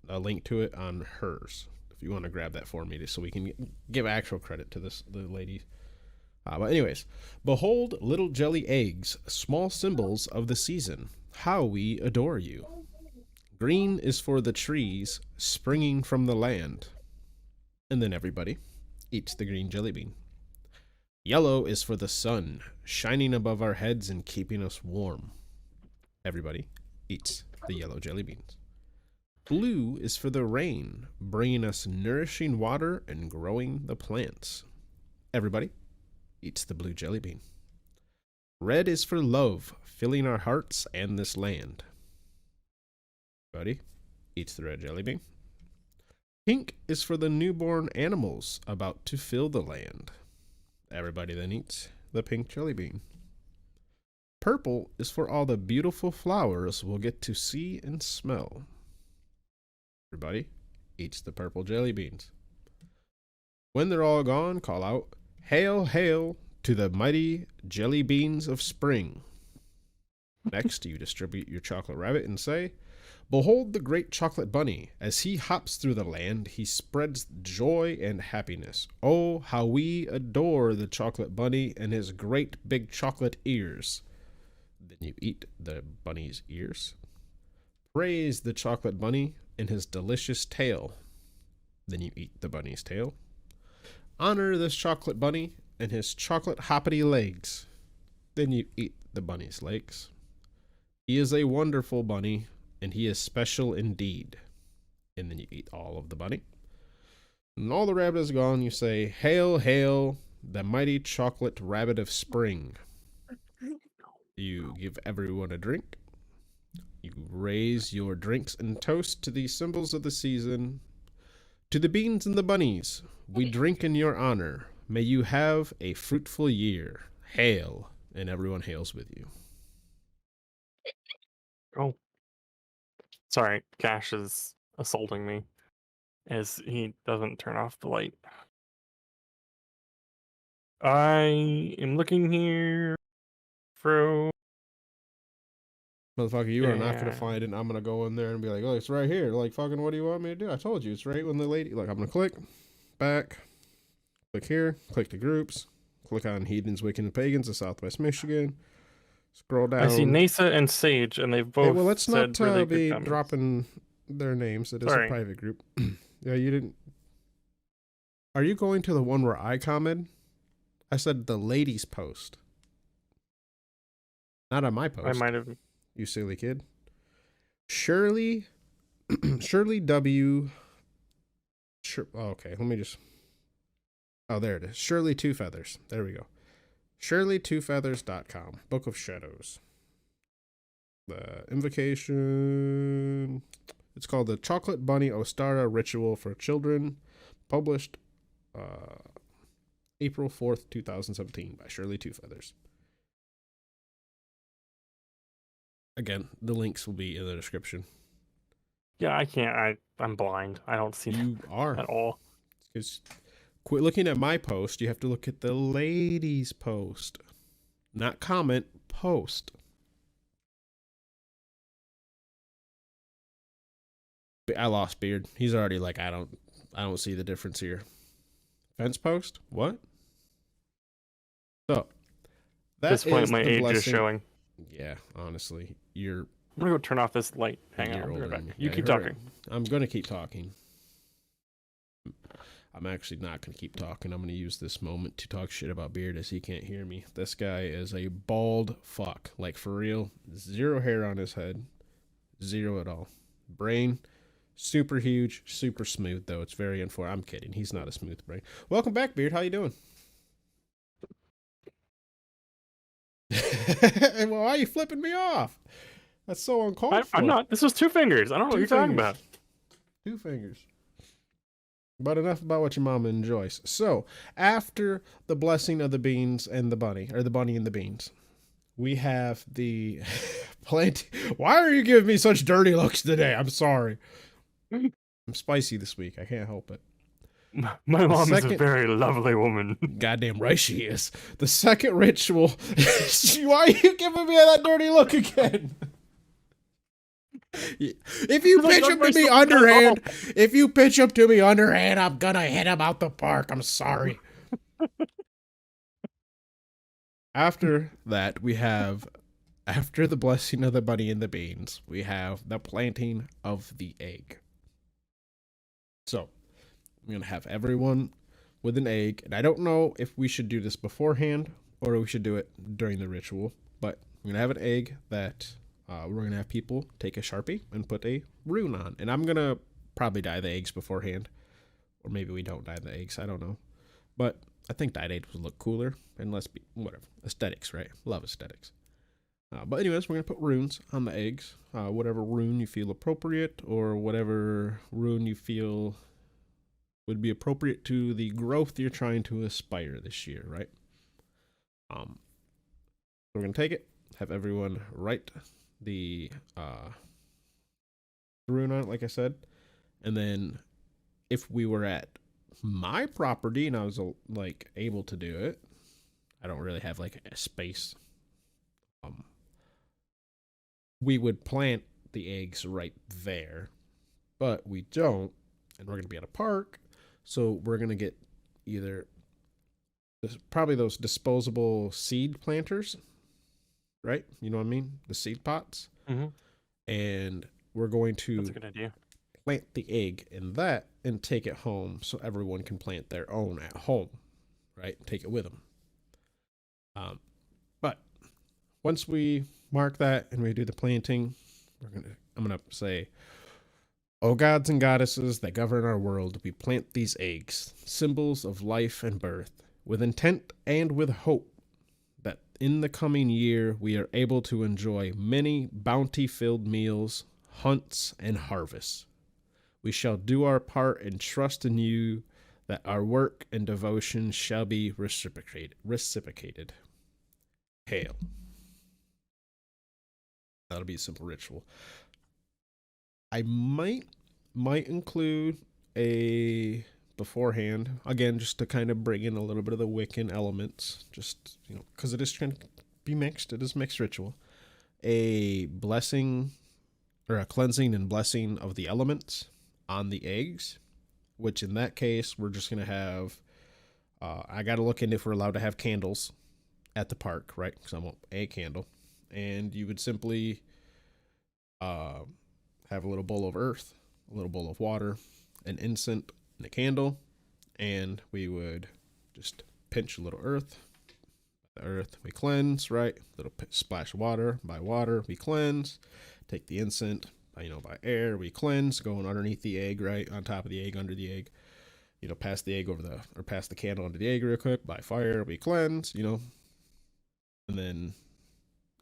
a link to it on hers. If you want to grab that for me, just so we can give actual credit to the lady. But anyways, behold, little jelly eggs, small symbols of the season. How we adore you. Green is for the trees springing from the land. And then everybody eats the green jelly bean. Yellow is for the sun, shining above our heads and keeping us warm. Everybody eats the yellow jelly beans. Blue is for the rain, bringing us nourishing water and growing the plants. Everybody eats the blue jelly bean. Red is for love, filling our hearts and this land. Everybody eats the red jelly bean. Pink is for the newborn animals about to fill the land. Everybody then eats the pink jelly bean. Purple is for all the beautiful flowers we'll get to see and smell. Everybody eats the purple jelly beans. When they're all gone, call out, "Hail, hail to the mighty jelly beans of spring." Next, you distribute your chocolate rabbit and say, "Behold the great chocolate bunny. As he hops through the land, he spreads joy and happiness. Oh, how we adore the chocolate bunny and his great big chocolate ears." Then you eat the bunny's ears. Praise the chocolate bunny and his delicious tail. Then you eat the bunny's tail. Honor this chocolate bunny and his chocolate hoppity legs. Then you eat the bunny's legs. He is a wonderful bunny, and he is special indeed. And then you eat all of the bunny. And all the rabbit is gone, you say, "Hail, hail, the mighty chocolate rabbit of spring." You give everyone a drink. You raise your drinks and toast to these symbols of the season. To the beans and the bunnies, we drink in your honor. May you have a fruitful year. Hail. And everyone hails with you. Oh, sorry. Cash is assaulting me as he doesn't turn off the light. I am looking here for. Motherfucker, you are not going to Yeah. find it. And I'm going to go in there and be like, "Oh, it's right here." Like, fucking, what do you want me to do? I told you, it's right when the lady. Like, I'm going to click back, click here, click the groups, click on Heathens, Wiccans, and Pagans of Southwest Michigan. Scroll down. I see Nasa and Sage, and they've both Hey, well, let's said not really be good comments. dropping their names. It is Sorry. a private group. Yeah, you didn't. Are you going to the one where I commented? I said the ladies' post. Not on my post. I might have. You silly kid. Shirley W. Okay, let me just. Oh, there it is. Shirley Two Feathers. There we go. ShirleyTwoFeathers.com. Book of Shadows. The invocation. It's called the Chocolate Bunny Ostara Ritual for Children. Published April 4th, 2017 by Shirley Two Feathers. Again, the links will be in the description. Yeah, I can't. I'm blind. I don't see You that are. at all. Because quit looking at my post. You have to look at the ladies' post. Not comment, post. I lost Beard. He's already like, I don't see the difference here. Fence post? What? So, At this point, my age blessing. is showing. Yeah, honestly, you're. I'm gonna go turn off this light. Hang on, I'll be right back. You keep talking. I'm gonna keep talking. I'm actually not gonna keep talking. I'm gonna use this moment to talk shit about Beard as he can't hear me. This guy is a bald fuck, like for real. 0 hair on his head, 0 at all. Brain, super huge, super smooth though. It's very unfortunate. I'm kidding. He's not a smooth brain. Welcome back, Beard. How you doing? Well, why are you flipping me off? That's so uncalled for. I'm not. This was 2 fingers. I don't know what you're talking about. 2 fingers. But enough about what your mama enjoys. So, after the blessing of the beans and the bunny, or the bunny and the beans, we have the plant. Why are you giving me such dirty looks today? I'm sorry. I'm spicy this week. I can't help it. My mom is a very lovely woman. Goddamn right she is. The second ritual. Why are you giving me that dirty look again? If you pitch him to me underhand, I'm gonna hit him out the park. I'm sorry. After that, we have, after the blessing of the bunny and the beans, we have the planting of the egg. So, I'm going to have everyone with an egg. And I don't know if we should do this beforehand or we should do it during the ritual. But I'm going to have an egg that we're going to have people take a Sharpie and put a rune on. And I'm going to probably dye the eggs beforehand. Or maybe we don't dye the eggs. I don't know. But I think dyed eggs would look cooler. And let's be, whatever. Aesthetics, right? Love aesthetics. But anyways, we're going to put runes on the eggs. Whatever rune you feel appropriate or whatever rune you feel would be appropriate to the growth you're trying to aspire this year, right? We're going to take it, have everyone write the rune on it, like I said. And then if we were at my property and I was like able to do it, I don't really have like a space. We would plant the eggs right there, but we don't, and we're going to be at a park. So we're going to get either probably those disposable seed planters, right? You know what I mean? The seed pots. Mm-hmm. And we're going to That's a good idea. Plant the egg in that and take it home so everyone can plant their own at home, right? Take it with them. But once we mark that and we do the planting, I'm going to say, O gods and goddesses that govern our world, we plant these eggs, symbols of life and birth, with intent and with hope that in the coming year we are able to enjoy many bounty-filled meals, hunts, and harvests. We shall do our part and trust in you that our work and devotion shall be reciprocated. Hail. That'll be a simple ritual. I might include a beforehand, again, just to kind of bring in a little bit of the Wiccan elements, just, you know, because it is trying to be mixed. It is mixed ritual. A blessing or a cleansing and blessing of the elements on the eggs, which in that case, we're just going to have, I got to look into if we're allowed to have candles at the park, right? Because I want a candle. And you would simply have a little bowl of earth, a little bowl of water, an incense, and a candle, and we would just pinch a little earth. The earth we cleanse, right? Little splash of water. By water we cleanse. Take the incense, by air we cleanse, going underneath the egg, right? On top of the egg, under the egg. Pass the egg pass the candle under the egg real quick. By fire we cleanse, and then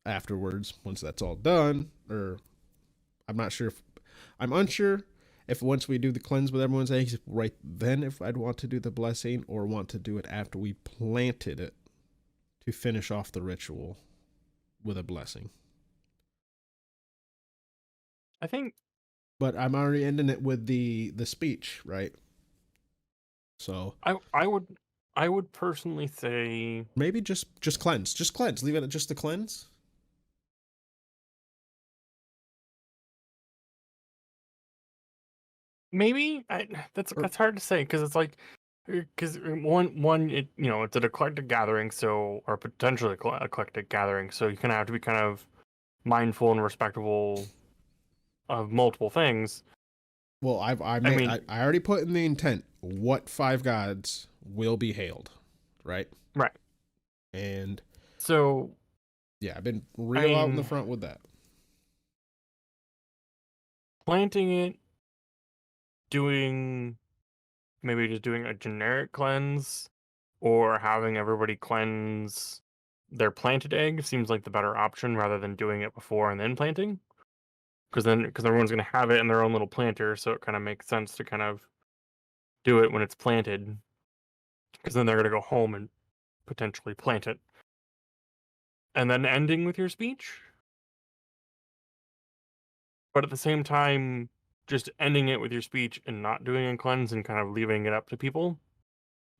afterwards, once that's all done, or I'm unsure if once we do the cleanse with everyone's eggs, right then if I'd want to do the blessing or want to do it after we planted it to finish off the ritual with a blessing. I think. But I'm already ending it with the speech, right? So I would personally say maybe just cleanse. Just cleanse. Leave it at just the cleanse. maybe that's Or hard to say because it's like because one it's an eclectic gathering, so or potentially eclectic gathering, so you kind of have to be kind of mindful and respectable of multiple things. well, I mean, I already put in the intent what five gods will be hailed, right? right. And So yeah, I've been I real out in the mean, front with that. planting it, doing maybe just doing a generic cleanse, or having everybody cleanse their planted egg seems like the better option rather than doing it before and then planting. Because everyone's going to have it in their own little planter, so it kind of makes sense to kind of do it when it's planted, because then they're going to go home and potentially plant it. And then ending with your speech, but at the same time, just ending it with your speech and not doing a cleanse and kind of leaving it up to people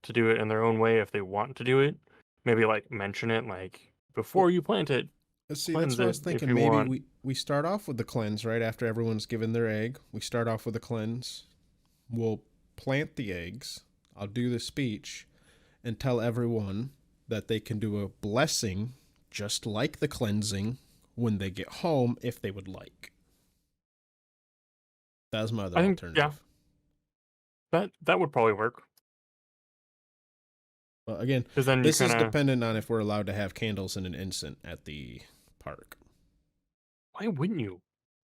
to do it in their own way if they want to do it. Maybe like mention it like Well, before you plant it, let's see. That's cleanse what I it was if thinking. you Maybe want. we start off with the cleanse right after everyone's given their egg. We start off with the cleanse. We'll plant the eggs. I'll do the speech and tell everyone that they can do a blessing just like the cleansing when they get home if they would like. That's my other I think yeah, alternative. that would probably work But again, because then you this kind is of dependent on if we're allowed to have candles and an incense at the park. why wouldn't you?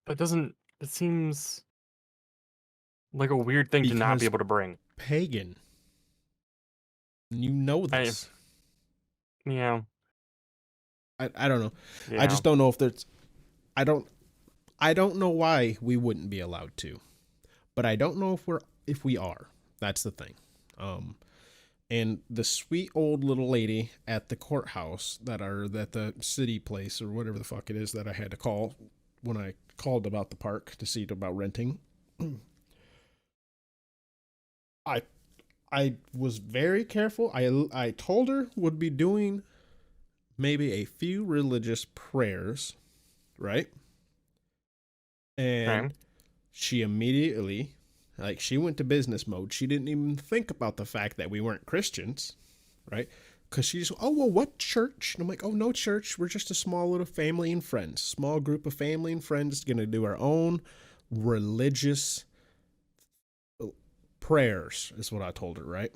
That doesn't. It seems like a weird thing to not be Because able to bring. pagan, you know I this. yeah I don't know. I yeah. just don't know if there's I don't I don't know why we wouldn't be allowed to. But I don't know if we are. That's the thing. Um and the sweet old little lady at the courthouse that the city place or whatever the fuck it is that I had to call when I called about the park to see about renting. I I was very careful. I told her would be doing maybe a few religious prayers, right? Okay. And she immediately, like, she went to business mode. She didn't even think about the fact that we weren't Christians, right? Because she just, oh, well, what church? And I'm like, oh, no church. We're just a small little family and friends. Small group of family and friends going to do our own religious prayers, is what I told her, right?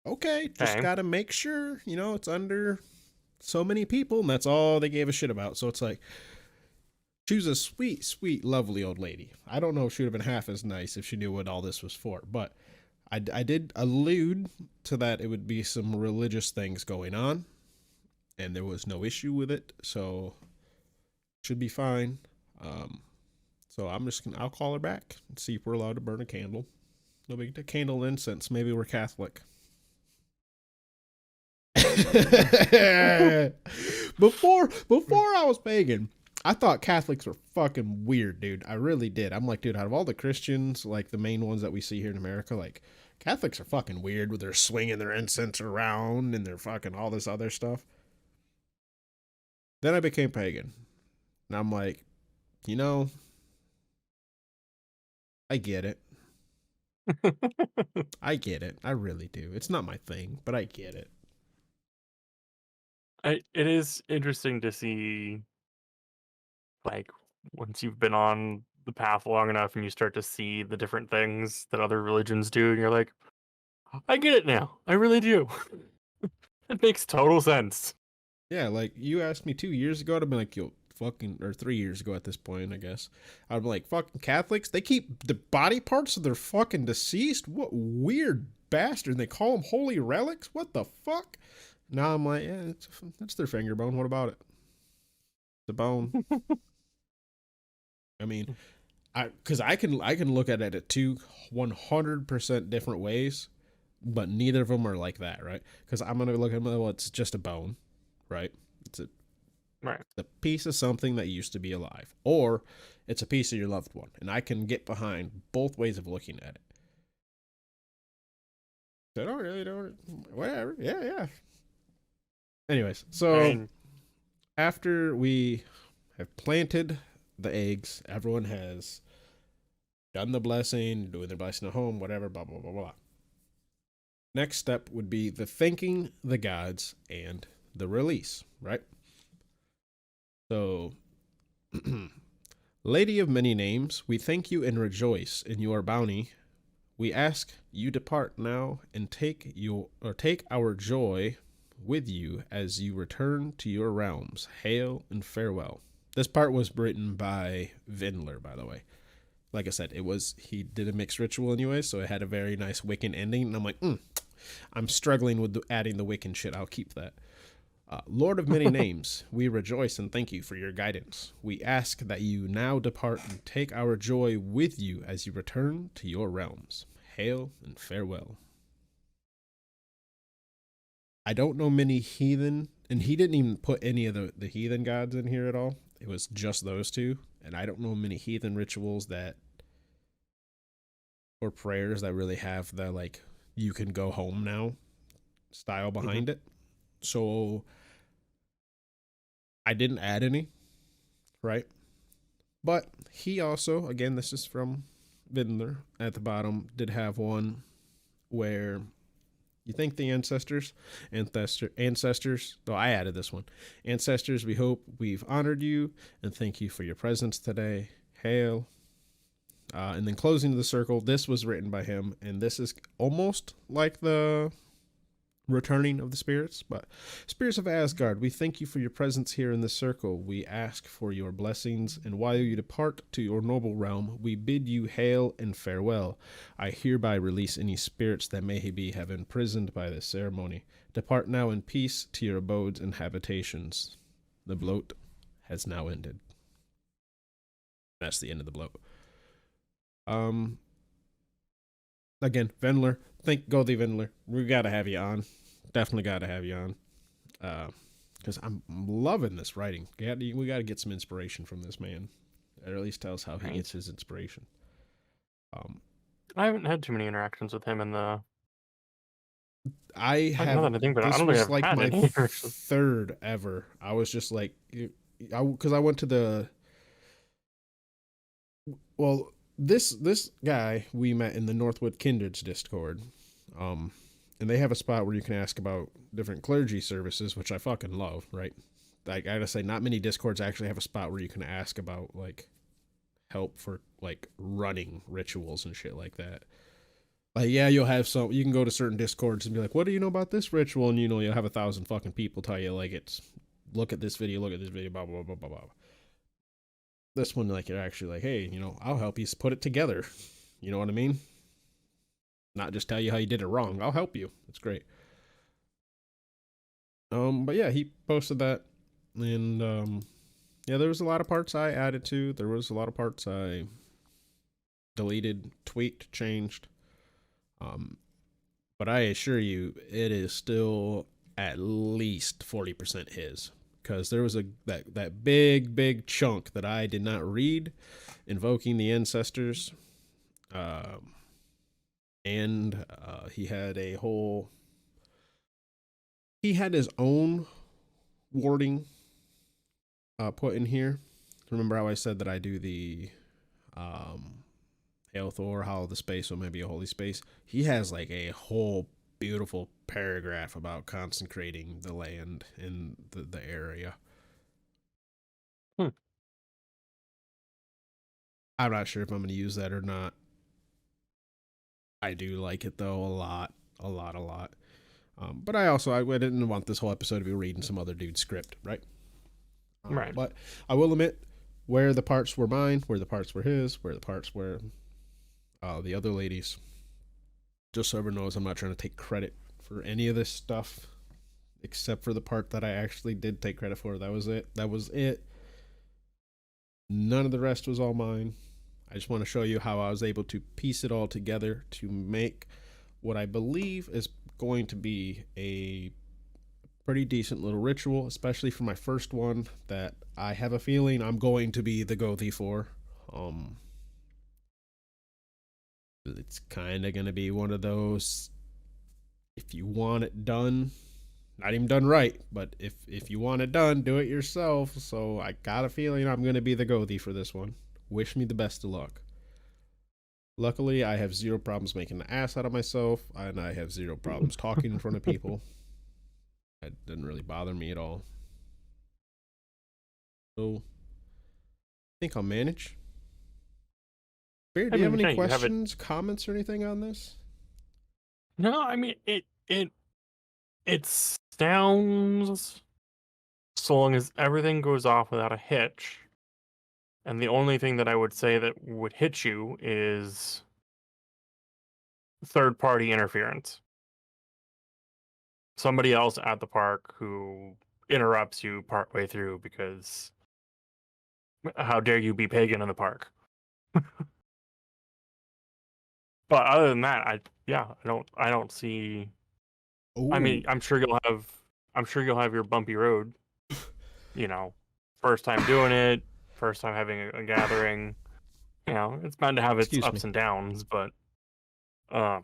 Okay, just Okay. got to make sure, it's under so many people, and that's all they gave a shit about. So it's like, she was a sweet, sweet, lovely old lady. I don't know if she would have been half as nice if she knew what all this was for, but I did allude to that it would be some religious things going on, and there was no issue with it, so should be fine. Um, so I'll call her back and see if we're allowed to burn a candle. No big candle incense. Maybe we're Catholic. before I was pagan, I thought Catholics were fucking weird, dude. I really did. I'm like, dude, out of all the Christians, like the main ones that we see here in America, like Catholics are fucking weird with their swinging their incense around and their fucking all this other stuff. Then I became pagan. And I'm like, you know, I get it. I get it. I really do. It's not my thing, but I get it. It is interesting to see, like, once you've been on the path long enough and you start to see the different things that other religions do, and you're like, I get it now. I really do. It makes total sense. Yeah, like you asked me 2 years ago, I'd have been like, yo, fucking, or 3 years ago at this point, I guess. I'd be like, fucking Catholics, they keep the body parts of their fucking deceased? What weird bastard. And they call them holy relics? What the fuck? Now I'm like, yeah, it's their finger bone. What about it? The bone. I mean, because I can look at it at two 100% different ways, but neither of them are like that, right? Because I'm gonna look at them, well, it's just a bone, right? It's Right. a piece of something that used to be alive, or it's a piece of your loved one, and I can get behind both ways of looking at it. I don't really don't. Whatever. Yeah, yeah. Anyways, I so mean, after we have planted the eggs, everyone has done the blessing, doing their blessing at home, whatever, blah, blah, blah, blah. Next step would be the thanking the gods and the release, right? So, Lady of many names, we thank you and rejoice in your bounty. We ask you depart now and take our joy with you as you return to your realms. Hail and farewell. This part was written by Vinler, by the way. Like I said, he did a mixed ritual anyway, so it had a very nice Wiccan ending. And I'm like, I'm struggling with adding the Wiccan shit. I'll keep that. Lord of many names, we rejoice and thank you for your guidance. We ask that you now depart and take our joy with you as you return to your realms. Hail and farewell. I don't know many heathen, and he didn't even put any of the heathen gods in here at all. It was just those two, and I don't know many heathen rituals that, or prayers that really have the, like, you can go home now style behind it. So I didn't add any, right? But he also, again, this is from Vidler at the bottom, did have one where you thank the ancestors. Oh, I added this one. Ancestors, we hope we've honored you and thank you for your presence today. Hail. And then closing the circle, this was written by him, and this is almost like the returning of the spirits, but spirits of Asgard, we thank you for your presence here in the circle. We ask for your blessings, and while you depart to your noble realm, we bid you hail and farewell. I hereby release any spirits that may have imprisoned by this ceremony. Depart now in peace to your abodes and habitations. The Blot has now ended. That's the end of the Blot. Again, Vendler, thank Goldie Vendler. We gotta have you on. Definitely gotta have you on. Because I'm loving this writing. We gotta get some inspiration from this man. Or at least tell us how he gets his inspiration. I haven't had too many interactions with him in the. I have. Now that I think about it, I This don't think was I've like had my any. third ever. I was just like, because I went to the. Well, this guy we met in the Northwood Kindred's Discord, and they have a spot where you can ask about different clergy services, which I fucking love. Right, I gotta say, not many Discords actually have a spot where you can ask about like help for like running rituals and shit like that. Like, yeah, you'll have some. You can go to certain Discords and be like, "What do you know about this ritual?" And you'll have 1,000 fucking people tell you like it's look at this video, blah blah blah blah blah. This one, like, you're actually like, hey, I'll help you put it together. You know what I mean? Not just tell you how you did it wrong. I'll help you. It's great. But yeah, he posted that, and yeah, there was a lot of parts I added to. There was a lot of parts I deleted, tweaked, changed. But I assure you, it is still at least 40% his. Because there was that big chunk that I did not read, invoking the ancestors, and he had his own wording put in here. Remember how I said that I do the Hail Thor, Hollow the Space, or maybe a holy space? He has like a whole beautiful paragraph about consecrating the land in the area. I'm not sure if I'm going to use that or not. I do like it though a lot. But I didn't want this whole episode to be reading some other dude's script, right? Right. But I will admit where the parts were mine, where the parts were his, where the parts were the other ladies. Just so everyone knows, I'm not trying to take credit for any of this stuff, except for the part that I actually did take credit for. That was it. None of the rest was all mine. I just want to show you how I was able to piece it all together to make what I believe is going to be a pretty decent little ritual, especially for my first one that I have a feeling I'm going to be the Gothi for. It's kind of going to be one of those if you want it done, not even done right, but if you want it done, do it yourself. So I got a feeling I'm gonna be the Gothi for this one. Wish me the best of luck. Luckily, I have zero problems making an ass out of myself, and I have zero problems talking in front of people. That didn't really bother me at all. So, I think I'll manage. Bear, do you have any questions, comments, or anything on this? No, I mean it sounds, so long as everything goes off without a hitch. And the only thing that I would say that would hit you is third-party interference. Somebody else at the park who interrupts you partway through because how dare you be pagan in the park? But other than that, I don't see. Ooh. I mean, I'm sure you'll have your bumpy road. You know, first time doing it, first time having a gathering. You know, it's bound to have its ups and downs, but I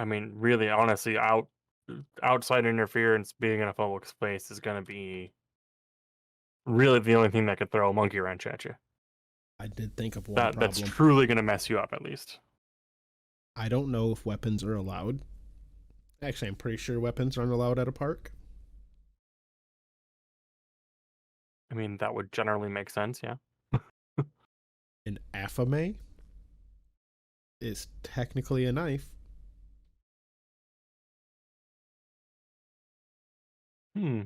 mean, really, honestly, outside interference being in a public space is going to be really the only thing that could throw a monkey wrench at you. I did think of one problem. That's truly going to mess you up, at least. I don't know if weapons are allowed. Actually, I'm pretty sure weapons aren't allowed at a park. I mean, that would generally make sense, yeah. An affame is technically a knife. Yeah.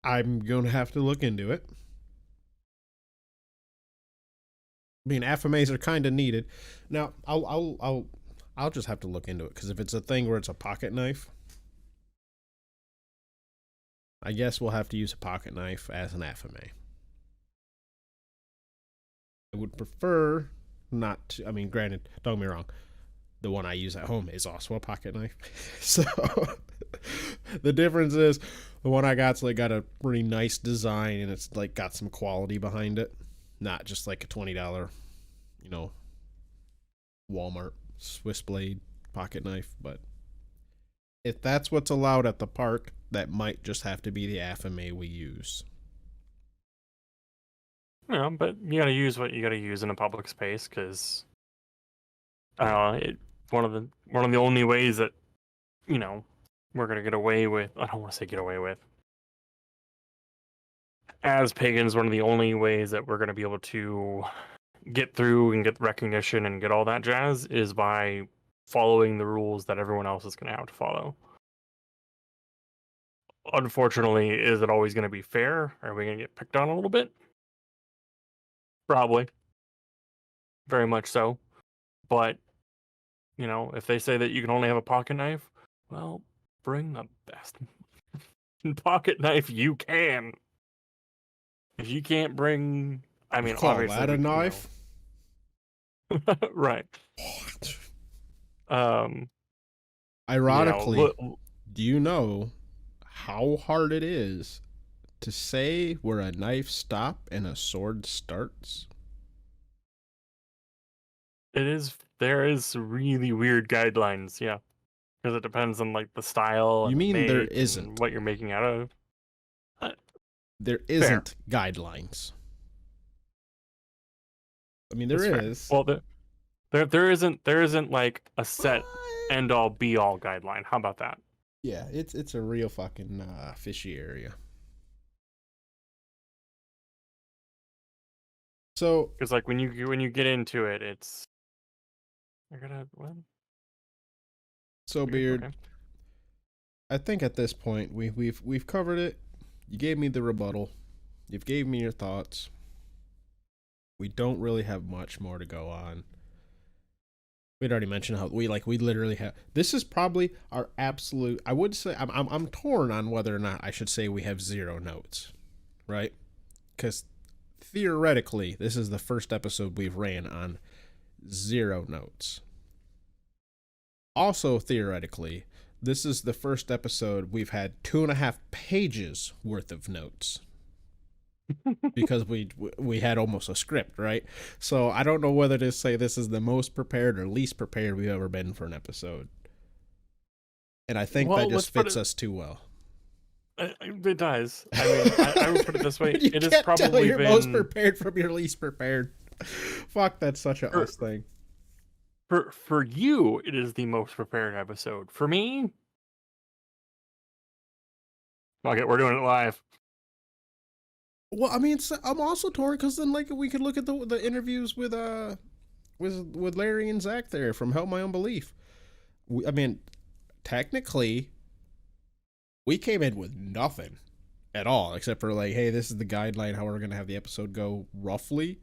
I'm going to have to look into it. I mean, affames are kind of needed. Now, I'll just have to look into it, because if it's a thing where it's a pocket knife, I guess we'll have to use a pocket knife as an affame. I would prefer not to. I mean, granted, don't get me wrong, the one I use at home is also a pocket knife. So the difference is the one I got's like got a pretty nice design, and it's like got some quality behind it. Not just like a $20, you know, Walmart Swiss blade pocket knife. But if that's what's allowed at the park, that might just have to be the affame we use. Yeah, but you gotta use what you gotta use in a public space, because one of the only ways that, you know, we're gonna get away with. I don't want to say get away with. As pagans, one of the only ways that we're gonna be able to get through and get recognition and get all that jazz is by following the rules that everyone else is gonna have to follow. Unfortunately, is it always gonna be fair? Are we gonna get picked on a little bit? Probably. Very much so. But, you know, if they say that you can only have a pocket knife, well, bring the best pocket knife you can. If you can't bring, I mean, call obviously that a knife, right? Ironically, do you know how hard it is to say where a knife stops and a sword starts? It is. There is really weird guidelines, yeah, because it depends on like the style. You mean there isn't? What you're making out of? There isn't guidelines. I mean, there is. Well, there isn't like a set end all be all guideline. How about that? Yeah, it's a real fucking fishy area. So, because like when you get into it, it's I gotta what? So Beard, okay. I think at this point we've covered it. You gave me the rebuttal. You've gave me your thoughts. We don't really have much more to go on. We'd already mentioned how we literally have. This is probably our absolute. I would say I'm torn on whether or not I should say we have 0 notes, right? Because theoretically, this is the first episode we've ran on 0 notes. Also, theoretically, this is the first episode we've had 2.5 pages worth of notes. because we had almost a script, right? So I don't know whether to say this is the most prepared or least prepared we've ever been for an episode. And I think that Well, just let's put fits it. us too well. It does. I mean, I would put it this way: You it has can't tell probably your most been prepared from your least prepared. Fuck, that's such a for us thing. for you. It is the most prepared episode. For me, fuck it, we're doing it live. Well, I mean, I'm also torn because then like we could look at the interviews with Larry and Zach there from Help My Unbelief. I mean, technically, we came in with nothing at all except for like, hey, this is the guideline how we're gonna have the episode go roughly.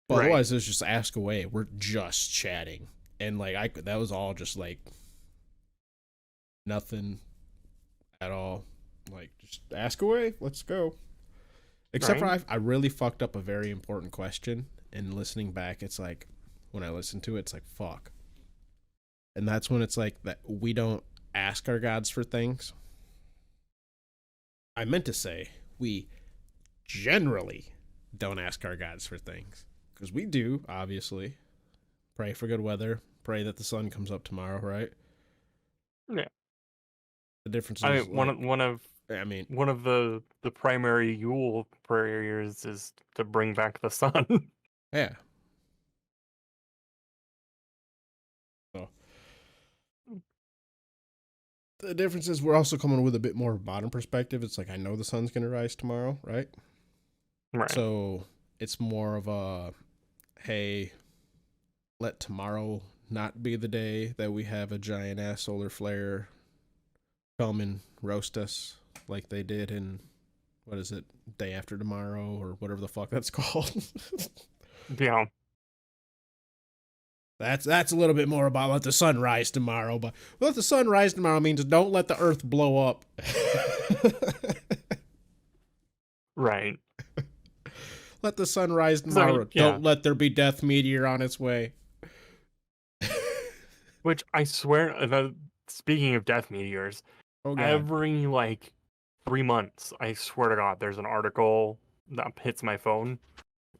But Right. otherwise, it's just ask away. We're just chatting, and like that was all just like nothing at all. Like just ask away. Let's go. Except Right. for I really fucked up a very important question, and listening back, it's like when I listen to it, it's like fuck. And that's when it's like that we don't ask our gods for things. I meant to say we generally don't ask our gods for things because we do, obviously. Pray for good weather. Pray that the sun comes up tomorrow, right? Yeah. The difference I is mean, like, I mean, one of the primary Yule prayers is to bring back the sun. yeah. So the difference is we're also coming with a bit more modern perspective. It's like I know the sun's gonna rise tomorrow, right? Right. So it's more of a hey, let tomorrow not be the day that we have a giant ass solar flare come and roast us like they did in what is it, day after tomorrow or whatever the fuck that's called. Yeah. That's a little bit more about let the sun rise tomorrow, but let the sun rise tomorrow means don't let the earth blow up. Right. Let the sun rise 'Cause I mean, tomorrow. yeah. Don't let there be death meteor on its way. Which I swear, speaking of death meteors, Oh god. every like 3 months, I swear to God, there's an article that hits my phone.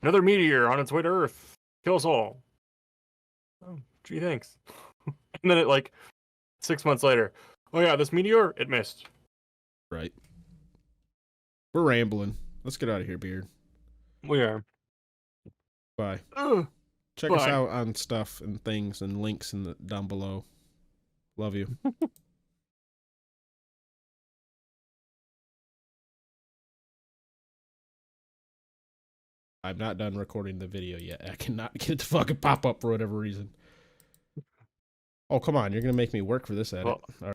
Another meteor on its way to Earth. Kill us all. Oh, gee, thanks. And then it like 6 months later, oh yeah, this meteor, it missed. Right. We're rambling. Let's get out of here, Beard. We are. Bye. Ugh, Check us bye. out on stuff and things and links down below. Love you. I'm not done recording the video yet. I cannot get it to fucking pop up for whatever reason. Oh, come on. You're going to make me work for this edit. Well, All